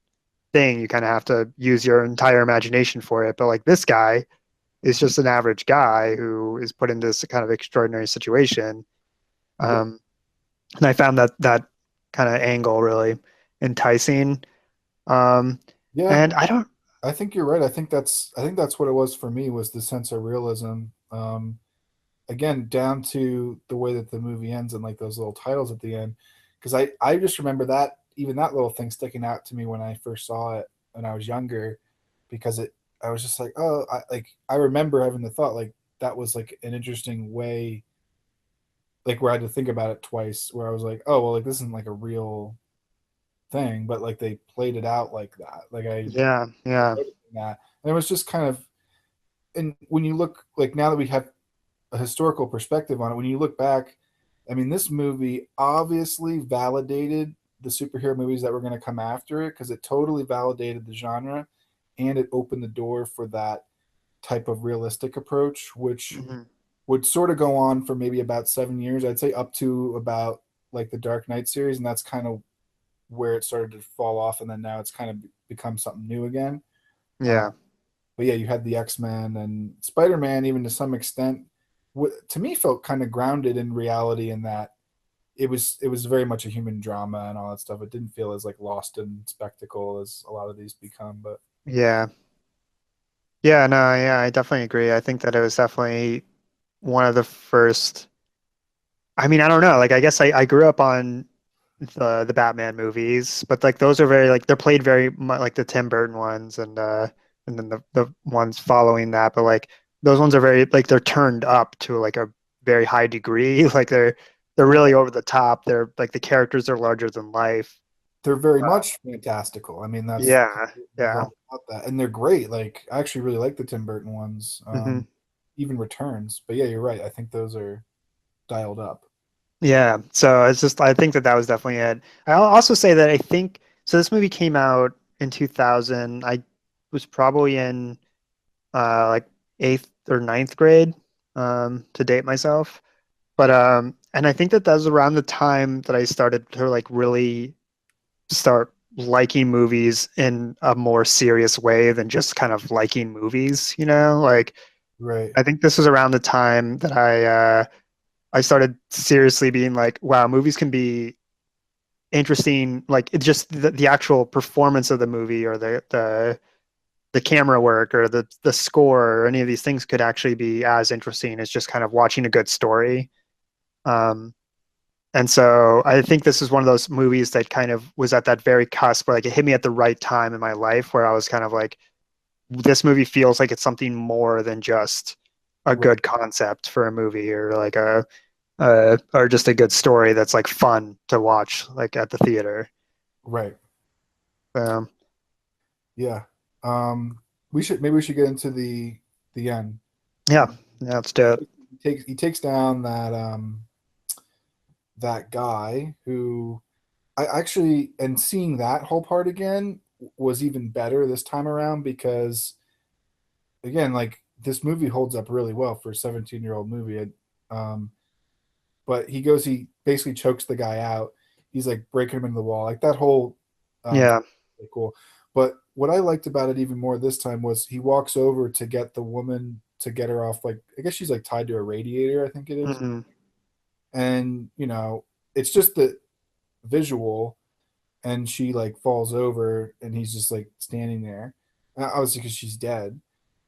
thing. You kind of have to use your entire imagination for it. But like this guy is just an average guy who is put into this kind of extraordinary situation. Right. Um, and I found that kind of angle really enticing. Um, Yeah, and I don't, I think you're right. I think that's what it was for me was the sense of realism. Again, down to the way that the movie ends and like those little titles at the end, because I just remember that even that little thing sticking out to me when I first saw it when I was younger, because it I was just like, oh, I remember having the thought like that was like an interesting way, like where I had to think about it twice, where I was like, oh well, like this isn't like a real thing, but like they played it out like that. Like I yeah, yeah, noticing that, and it was just kind of, and when you look like now that we have a historical perspective on it, when you look back, I mean, this movie obviously validated the superhero movies that were going to come after it because it totally validated the genre and it opened the door for that type of realistic approach, which mhm, would sort of go on for maybe about 7 years. I'd say up to about like the Dark Knight series, and that's kind of where it started to fall off, and then now it's kind of become something new again. Uh, yeah, but yeah, you had the X Men and Spider Man, even to some extent, to me felt kind of grounded in reality in that it was very much a human drama and all that stuff. It didn't feel as like lost in spectacle as a lot of these become. But yeah, yeah. No, yeah, I definitely agree. I think that it was definitely one of the first. I mean, I don't know. Like, I guess I grew up on the Batman movies, but like those are very like they're played very much like the Tim Burton ones and then the ones following that. But like those ones are very like they're turned up to like a very high degree. Like they're right, really over the top. They're like the characters are larger than life. they're very Uh, much fantastical. I mean, that's yeah, it's yeah, all about that, and they're great. Like I actually really like the Tim Burton ones, hmm even Returns. But yeah, you're right. I think those are dialed up. yeah. So it's just I think that that was definitely it. I'll also say that I think so. This movie came out in 2000. I was probably in like eighth or ninth grade, to date myself. But and I think that that was around the time that I started to like really start liking movies in a more serious way than just kind of liking movies, you know? Like Right, I think this was around the time that I started seriously being like, wow, movies can be interesting, like it just the actual performance of the movie or the camera work or the score or any of these things could actually be as interesting as just kind of watching a good story. Um, and so I think this is one of those movies that kind of was at that very cusp where like it hit me at the right time in my life where I was kind of like, this movie feels like it's something more than just a right, good concept for a movie or like or just a good story that's like fun to watch like at the theater. right. Um, Yeah. We should maybe we should get into the end. yeah, Um, yeah, let's do it. he takes down that guy who I actually, and seeing that whole part again was even better this time around because again, like this movie holds up really well for a 17-year-old movie. Um, but he basically chokes the guy out. He's like breaking him into the wall, like that whole Yeah. really cool. But what I liked about it even more this time was he walks over to get the woman to get her off, like I guess she's like tied to a radiator, I think it is. Hmm. And it's just the visual, and she like falls over and he's just like standing there, obviously because she's dead.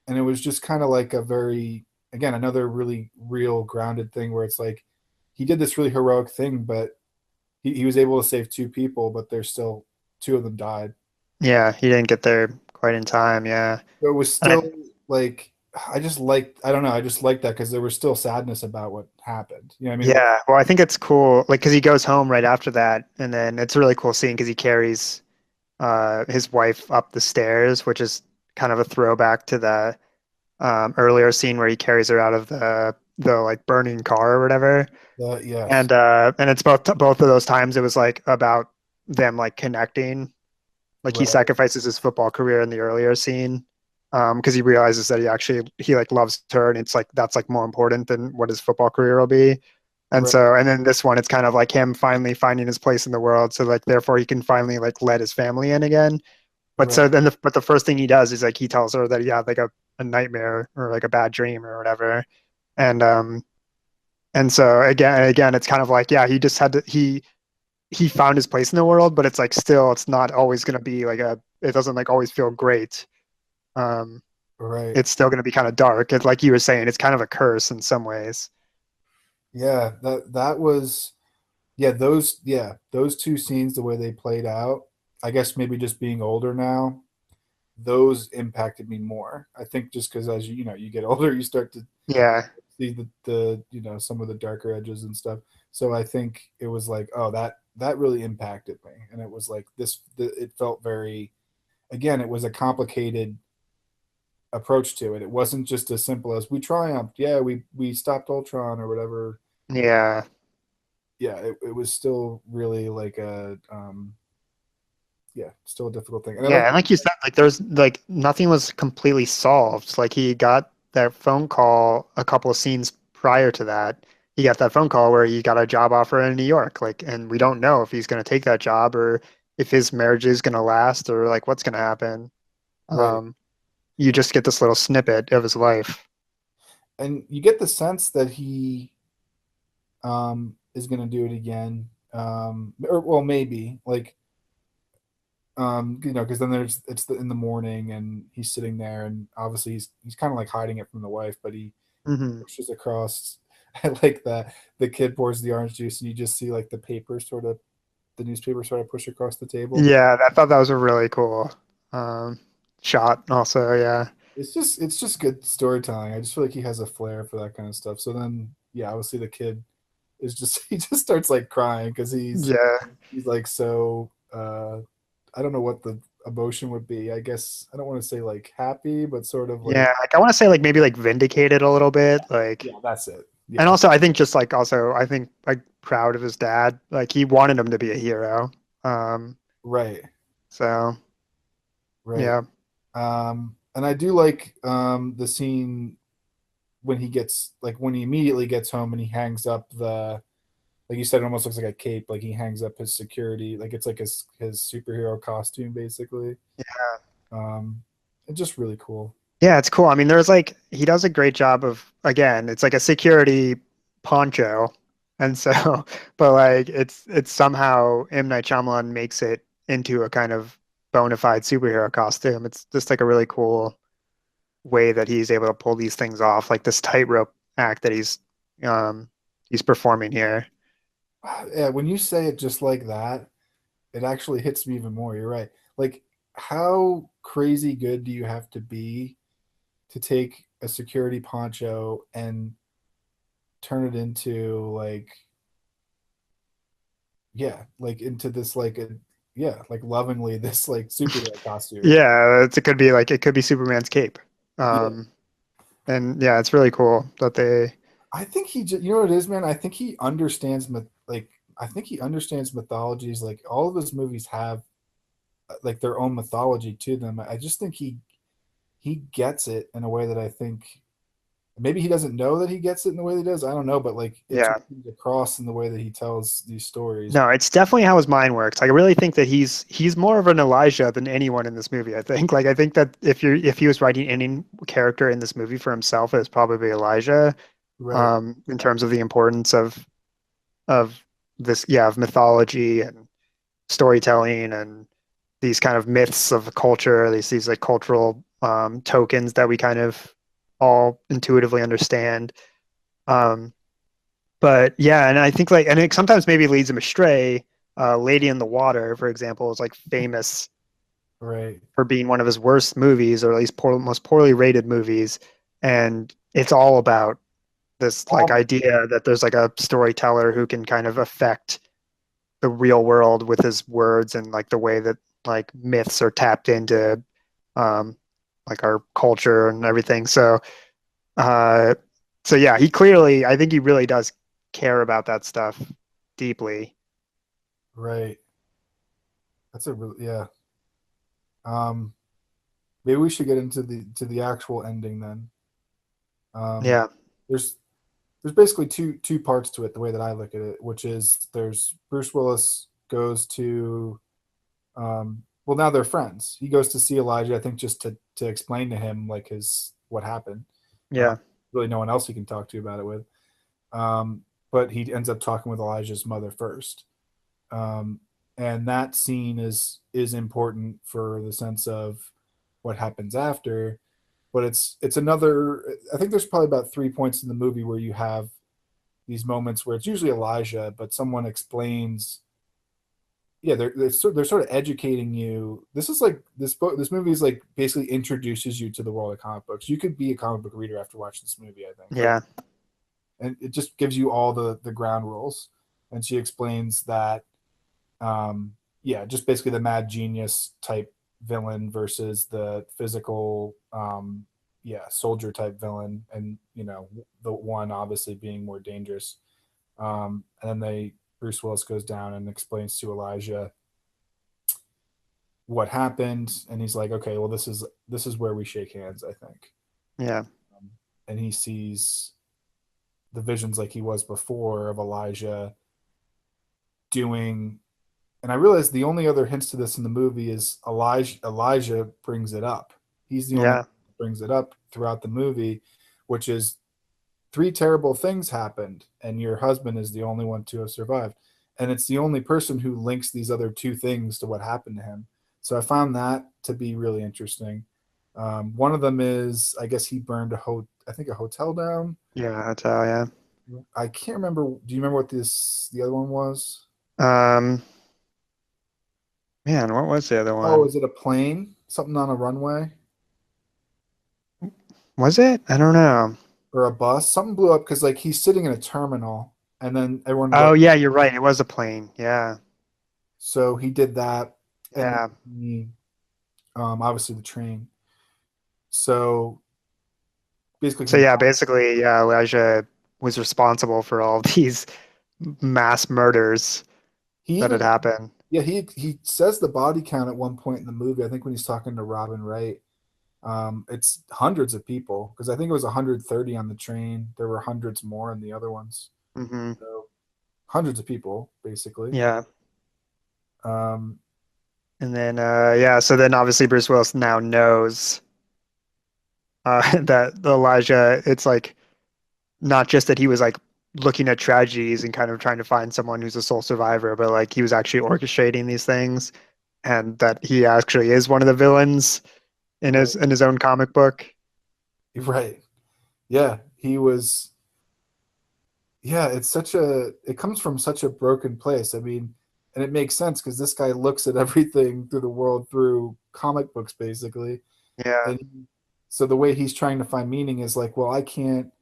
And it was just kind of like a very, again, another really real grounded thing where it's like he did this really heroic thing, but he was able to save two people, but there's still two of them died. Yeah, he didn't get there quite in time. Yeah. So it was And still like, I don't know, I just liked that because there was still sadness about what happened. You know what I mean? It was, yeah, well, I think it's cool, like, because he goes home right after that, and then it's a really cool scene because he carries his wife up the stairs, which is kind of a throwback to the earlier scene where he carries her out of the like burning car or whatever. yes, And it's both of those times it was like about them like connecting. Like he right, sacrifices his football career in the earlier scene because he realizes that he like loves her, and it's like that's like more important than what his football career will be. And right, so, and then this one, it's kind of like him finally finding his place in the world. So like, therefore, he can finally like let his family in again. But right, so then, but the first thing he does is like he tells her that he had like a nightmare or like a bad dream or whatever. And and so again, it's kind of like yeah, he just had to he found his place in the world, but it's like still, it's not always gonna be like a. It doesn't like always feel great. Um, right. it's still gonna be kind of dark. It's like you were saying, it's kind of a curse in some ways. Yeah, that was, yeah, those two scenes, the way they played out, I guess maybe just being older now, those impacted me more. I think just because as you get older, you start to Yeah, see the some of the darker edges and stuff. So I think it was like, oh, that really impacted me, and it was like it felt very, again, it was a complicated approach to it. It wasn't just as simple as we triumphed, yeah, we stopped Ultron or whatever. yeah. Yeah, it was still really like a yeah, still a difficult thing. And I Yeah, like, and like you said, like there's like nothing was completely solved. Like he got that phone call a couple of scenes prior to that. He got that phone call where he got a job offer in New York. Like, and we don't know if he's going to take that job or if his marriage is going to last or like what's going to happen. right. Um, you just get this little snippet of his life. And you get the sense that he is going to do it again. Or well, maybe like because then in the morning and he's sitting there and obviously he's kind of like hiding it from the wife, but he Hmm. pushes across. I like that the kid pours the orange juice and you just see like the newspaper sort of push across the table. Yeah, I thought that was a really cool um, shot. Also, yeah, It's just good storytelling. I just feel like he has a flair for that kind of stuff. So then, yeah, obviously the kid is just he just starts like crying because yeah, he's like so I don't know what the emotion would be. I guess I don't want to say like happy, but sort of like, yeah. Like I want to say like maybe like vindicated a little bit, like. yeah, that's it. And Yeah, also, I think just like also, I think like proud of his dad. Like he wanted him to be a hero. Um, right, so right. yeah, And I do like the scene when when he immediately gets home and he hangs up the, like you said, it almost looks like a cape. Like he hangs up his security, like it's like his superhero costume, basically. Um, it's just really cool. yeah, it's cool. I mean, there's like he does a great job of again, it's like a security poncho, and so, but like it's somehow M. Night Shyamalan makes it into a kind of bona fide superhero costume. It's just like a really cool way that he's able to pull these things off, like this tightrope act that um he's performing here. Yeah, when you say it just like that, it actually hits me even more. You're right. Like, how crazy good do you have to be to take a security poncho and turn it into like, yeah, like into this like a, yeah, like lovingly this like superhero costume. Yeah, it could be like it could be Superman's cape. Yeah, Um, and yeah, it's really cool that they. I think he just, you know what it is, man. I think he understands like I think he understands mythologies. Like all of his movies have like their own mythology to them. I just think he gets it in a way that I think maybe he doesn't know that he gets it in the way that he does. I don't know, but like it Yeah. just comes across in the way that he tells these stories. No, it's definitely how his mind works. I really think that he's more of an Elijah than anyone in this movie, I think. Like I think that if he was writing any character in this movie for himself, it's probably Elijah, Right. in terms of the importance of this, yeah, of mythology and storytelling and these kind of myths of the culture, these like cultural tokens that we kind of all intuitively understand. Um, but yeah, and I think like, and it sometimes maybe leads him astray. Lady in the Water, for example, is like famous Right. for being one of his worst movies, or at least most poorly rated movies. And it's all about this like Um, idea that there's like a storyteller who can kind of affect the real world with his words and like the way that like myths are tapped into um, like our culture and everything. Uh, so yeah, he clearly, I think he really does care about that stuff deeply. right. That's a really yeah. Um, maybe we should get into the actual ending then. Um, Yeah, there's there's basically two parts to it the way that I look at it, which is there's Bruce Willis goes to well now they're friends. He goes to see Elijah, I think just to explain to him like his what happened. Uh, yeah, really no one else he can talk to about it with. Um, but he ends up talking with Elijah's mother first. Um, and that scene is important for the sense of what happens after, but it's another I think there's probably about 3 points in the movie where you have these moments where it's usually Elijah, but someone explains. Yeah, they're sort of educating you. This is like this book. This movie is like basically introduces you to the world of comic books. You could be a comic book reader after watching this movie, I think. Like, yeah, and it just gives you all the ground rules. And she explains that, um, yeah, just basically the mad genius type villain versus the physical, yeah, soldier type villain, and the one obviously being more dangerous. And then Bruce Willis goes down and explains to Elijah what happened, and he's like, okay, well, this is where we shake hands, I think. yeah, Um, and he sees the visions like he was before of Elijah doing. And I realized the only other hints to this in the movie is Elijah brings it up. He's the only one yeah, that brings it up throughout the movie, which is three terrible things happened, and your husband is the only one to have survived. And it's the only person who links these other two things to what happened to him. So I found that to be really interesting. One of them is, I guess he burned I think a hotel down. yeah. That's how, yeah. I can't remember. Do you remember what the other one was? Um, man, what was the other Oh, one? is it a plane? Something on a runway Was it? I don't know. or a bus? Something blew up because like he's sitting in a terminal, and then everyone Oh goes. yeah, you're right. It was a plane. Yeah, So he did that, and then yeah. obviously the train. So basically, So yeah, basically, yeah, Elijah was responsible for all these mass murders he that had even happened. yeah he says the body count at one point in the movie. I think when he's talking to Robin Wright, it's hundreds of people because I think it was 130 on the train. There were hundreds more in the other ones. Hmm. So hundreds of people basically. Yeah. Um, And then yeah, so then obviously Bruce Willis now knows that Elijah, it's like not just that he was like looking at tragedies and kind of trying to find someone who's a sole survivor, but like he was actually orchestrating these things, and that he actually is one of the villains right, in his own comic book. right, yeah, he was. Yeah, it comes from such a broken place. I mean, and it makes sense because this guy looks at everything through the world through comic books basically. Yeah. And so the way he's trying to find meaning is like, well, I can't,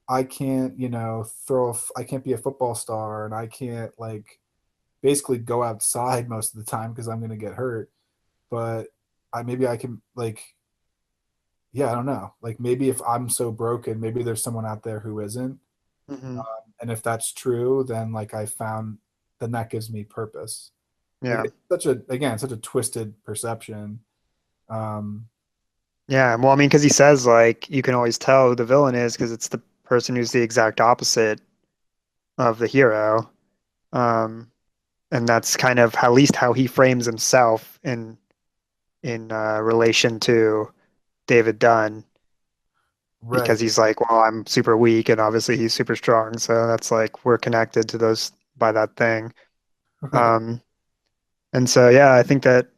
I can't be a football star, and I can't like basically go outside most of the time because I'm going to get hurt. But maybe I can like, yeah, I don't know. Like maybe if I'm so broken, maybe there's someone out there who isn't. Hmm. And if that's true, then like then that gives me purpose. Like Yeah. it's such a twisted perception. Um, Yeah, well, I mean, because he says like you can always tell who the villain is because it's the person who's the exact opposite of the hero. Um, and that's kind of at least how he frames himself in relation to David Dunn because Right. he's like, well, I'm super weak and obviously he's super strong, so that's like we're connected to those by that thing. Right. Um, and so yeah, I think that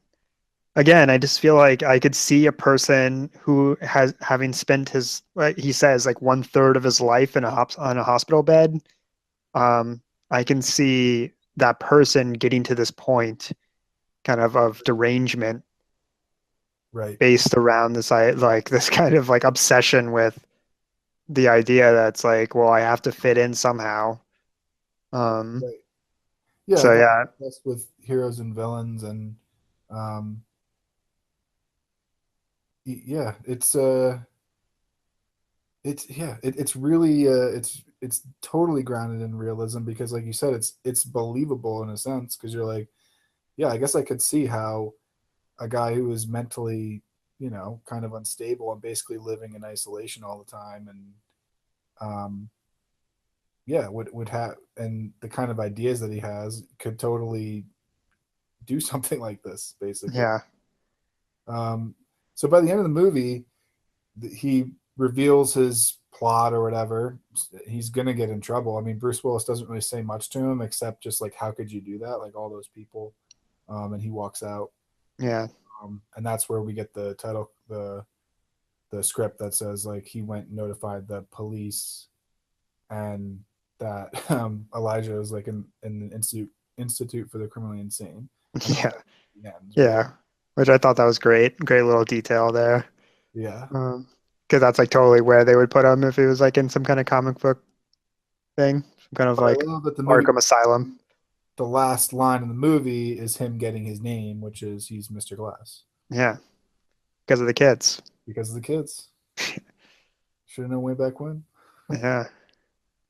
again, I just feel like I could see a person who has having spent his, like he says, like one third of his life in a on a hospital bed. Um, I can see that person getting to this point, kind of derangement, Right. based around this, like this kind of like obsession with the idea that's like, well, I have to fit in somehow. Um, Right. Yeah, so a guy yeah, obsessed with heroes and villains, and um, yeah, it's yeah, it's really it's totally grounded in realism because, like you said, it's believable in a sense because you're like, yeah, I guess I could see how a guy who is mentally, kind of unstable and basically living in isolation all the time, and um, yeah, would have, and the kind of ideas that he has could totally do something like this, basically. yeah, Um, so by the end of the movie, he reveals his plot or whatever. He's gonna get in trouble. I mean, Bruce Willis doesn't really say much to him except just like, "How could you do that?" Like all those people, and he walks out. yeah, And that's where we get the title, the script that says like he went and notified the police, and that Elijah was like in the institute for the criminally insane, and that's yeah, like the end, really. yeah. Which I thought that was great, great little detail there. Yeah. Because that's like totally where they would put him if he was like in some kind of comic book thing, some kind of But I like love that the movie, Arkham Asylum. the last line in the movie is him getting his name, which is he's Mr. Glass Yeah, because of the kids. because of the kids. Should have known way back when. Yeah.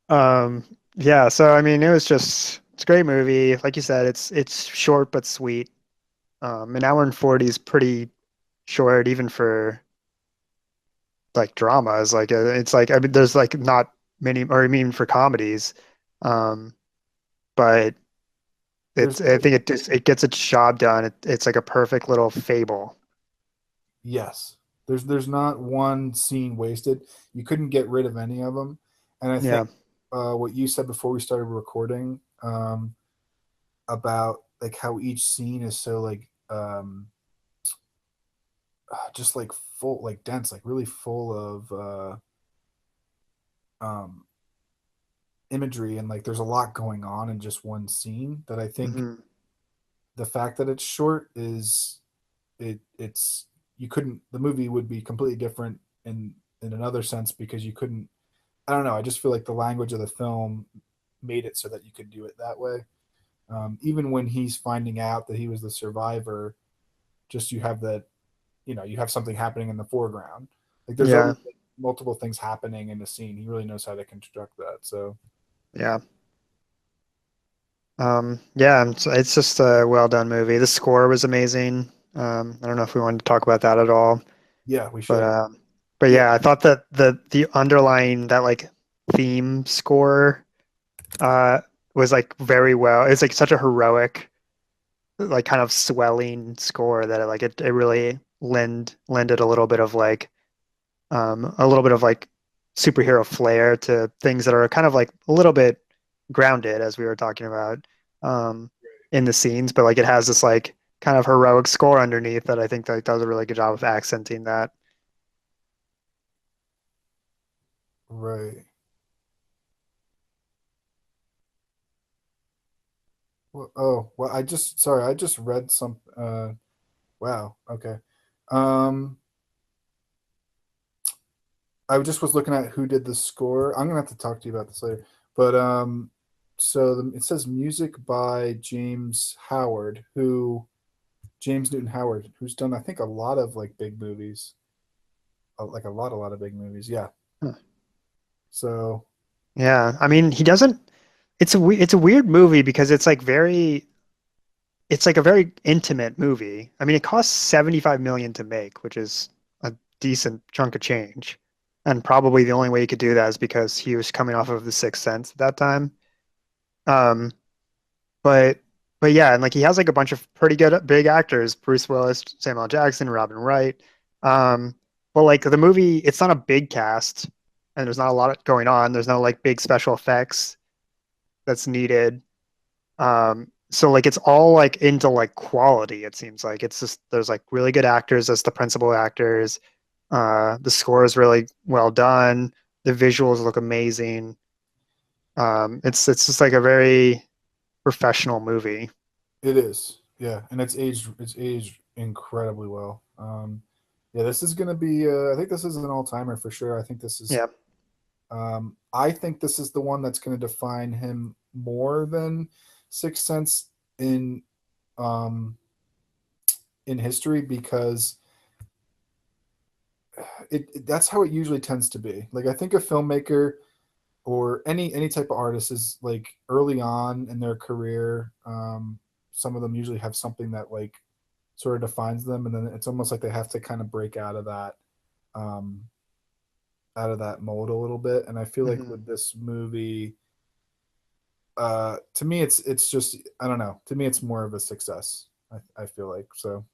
Um, yeah, so I mean, it's a great movie. Like you said, it's short but sweet. An hour and 40 is pretty short, even for like dramas. Like it's like I mean, there's like not many, or I mean, for comedies. Um, but There's it's I think it gets its job done. It's like a perfect little fable. Yes, there's not one scene wasted. You couldn't get rid of any of them, and I think Yeah. what you said before we started recording, about like how each scene is so like just like full, like dense, like really full of um imagery, and like there's a lot going on in just one scene, that I think Hmm. the fact that it's short is, it's you couldn't, the movie would be completely different in another sense because you couldn't, I don't know, I just feel like the language of the film made it so that you could do it that way. Even when he's finding out that he was the survivor, just you have that, you have something happening in the foreground, like there's Yeah. always like multiple things happening in the scene. He really knows how to construct that. So Yeah. Yeah, it's just a well done movie. The score was amazing. I don't know if we wanted to talk about that at all, yeah, we but should. um, but Yeah. yeah, I thought that the underlying that like theme score uh was like very well. It's like such a heroic, like kind of swelling score that it really lended a little bit of like superhero flair to things that are kind of like a little bit grounded, as we were talking about, um, in the scenes, but like it has this like kind of heroic score underneath that I think that does a really good job of accenting that. Right. Well, oh, well, I just read some. Wow. Okay. Um, I just was looking at who did the score. I'm gonna have to talk to you about this later. But so it says music by James Newton Howard, who's done I think a lot of like big movies, like a lot of big movies. Yeah. Huh. So Yeah, I mean, he doesn't. It's a weird movie because it's like a very intimate movie. I mean, it costs 75 million to make, which is a decent chunk of change. And probably the only way he could do that is because he was coming off of The Sixth Sense at that time. Um, but but yeah, and like he has like a bunch of pretty good big actors, Bruce Willis, Samuel L. Jackson, Robin Wright. Um, but like the movie, it's not a big cast, and there's not a lot going on. There's no like big special effects that's needed. So like it's all like into like quality, it seems like. It's just there's like really good actors as the principal actors. The score is really well done. The visuals look amazing. It's just like a very professional movie. It is, yeah, and it's aged incredibly well. Yeah, this is gonna be. I think this is an all timer for sure. I think this is. Yeah. I think this is the one that's going to define him more than Sixth Sense in um, in history because that's how it usually tends to be. Like I think a filmmaker or any type of artist is like early on in their career. Some of them usually have something that like sort of defines them, and then it's almost like they have to kind of break um, out of that mold a little bit. And I feel like Hmm. with this movie, to me, it's just I don't know. To me, it's more of a success. I feel like so.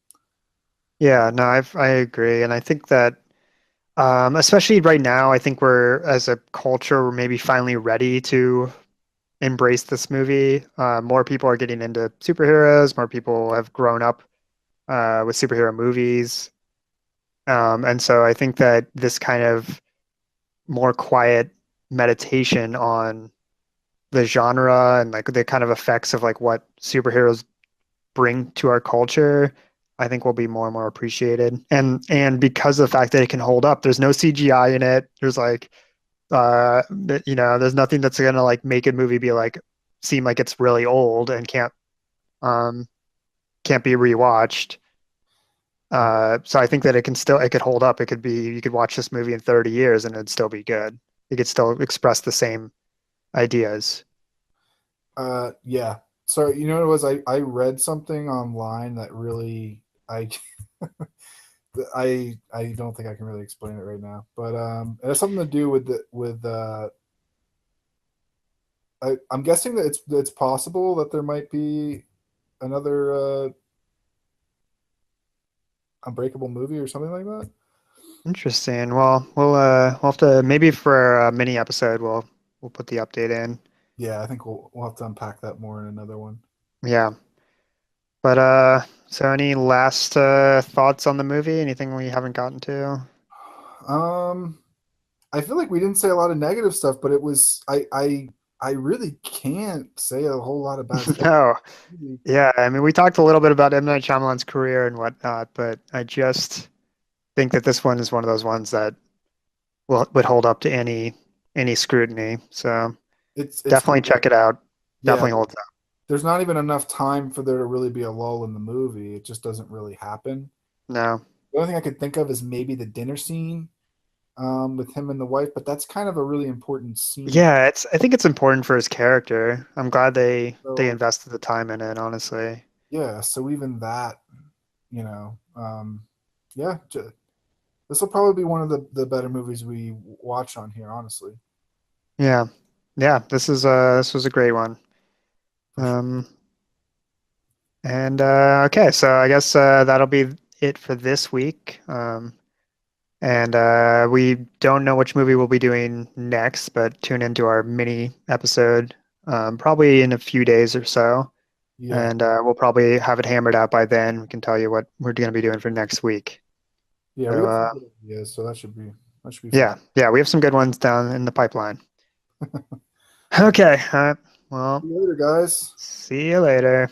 Yeah, no, I agree. And I think that especially right now, I think we're as a culture, we're maybe finally ready to embrace this movie. More people are getting into superheroes, more people have grown up with superhero movies. And so I think that this kind of more quiet meditation on the genre and like the kind of effects of like what superheroes bring to our culture, I think will be more and more appreciated. And because of the fact that it can hold up, there's no CGI in it. There's like there's nothing that's gonna like make a movie be like seem like it's really old and um can't be rewatched. So I think that it could hold up. It could be you could watch this movie in 30 years and it'd still be good. It could still express the same ideas. Yeah. So you know what it was? I read something online that really I don't think I can really explain it right now, but it has something to do with I'm guessing that it's possible that there might be another Unbreakable movie or something like that. Interesting. Well, we'll have to maybe for a mini episode we'll put the update in. Yeah, I think we'll have to unpack that more in another one. Yeah. But so any last thoughts on the movie? Anything we haven't gotten to? Um, I feel like we didn't say a lot of negative stuff, but it was I really can't say a whole lot of bad stuff. No. Yeah, I mean we talked a little bit about M. Night Shyamalan's career and whatnot, but I just think that this one is one of those ones that would hold up to any scrutiny. So It's definitely check it out. yeah. Definitely holds up. There's not even enough time for there to really be a lull in the movie. It just doesn't really happen. No. The only thing I could think of is maybe the dinner scene with him and the wife, but that's kind of a really important scene. Yeah, I think it's important for his character. I'm glad they So invested the time in it, honestly. yeah, so even that, you know, yeah, this will probably be one of the better movies we watch on here, honestly, Yeah. Yeah, this was a great one. for sure. Um and okay, so I guess that'll be it for this week. And we don't know which movie we'll be doing next, but tune into our mini episode probably in a few days or so. Yeah, And we'll probably have it hammered out by then. We can tell you what we're going to be doing for next week. yeah, we So got some good ideas, so that should be fun. yeah, yeah, we have some good ones down in the pipeline. Okay, well, See you later, guys. see you later.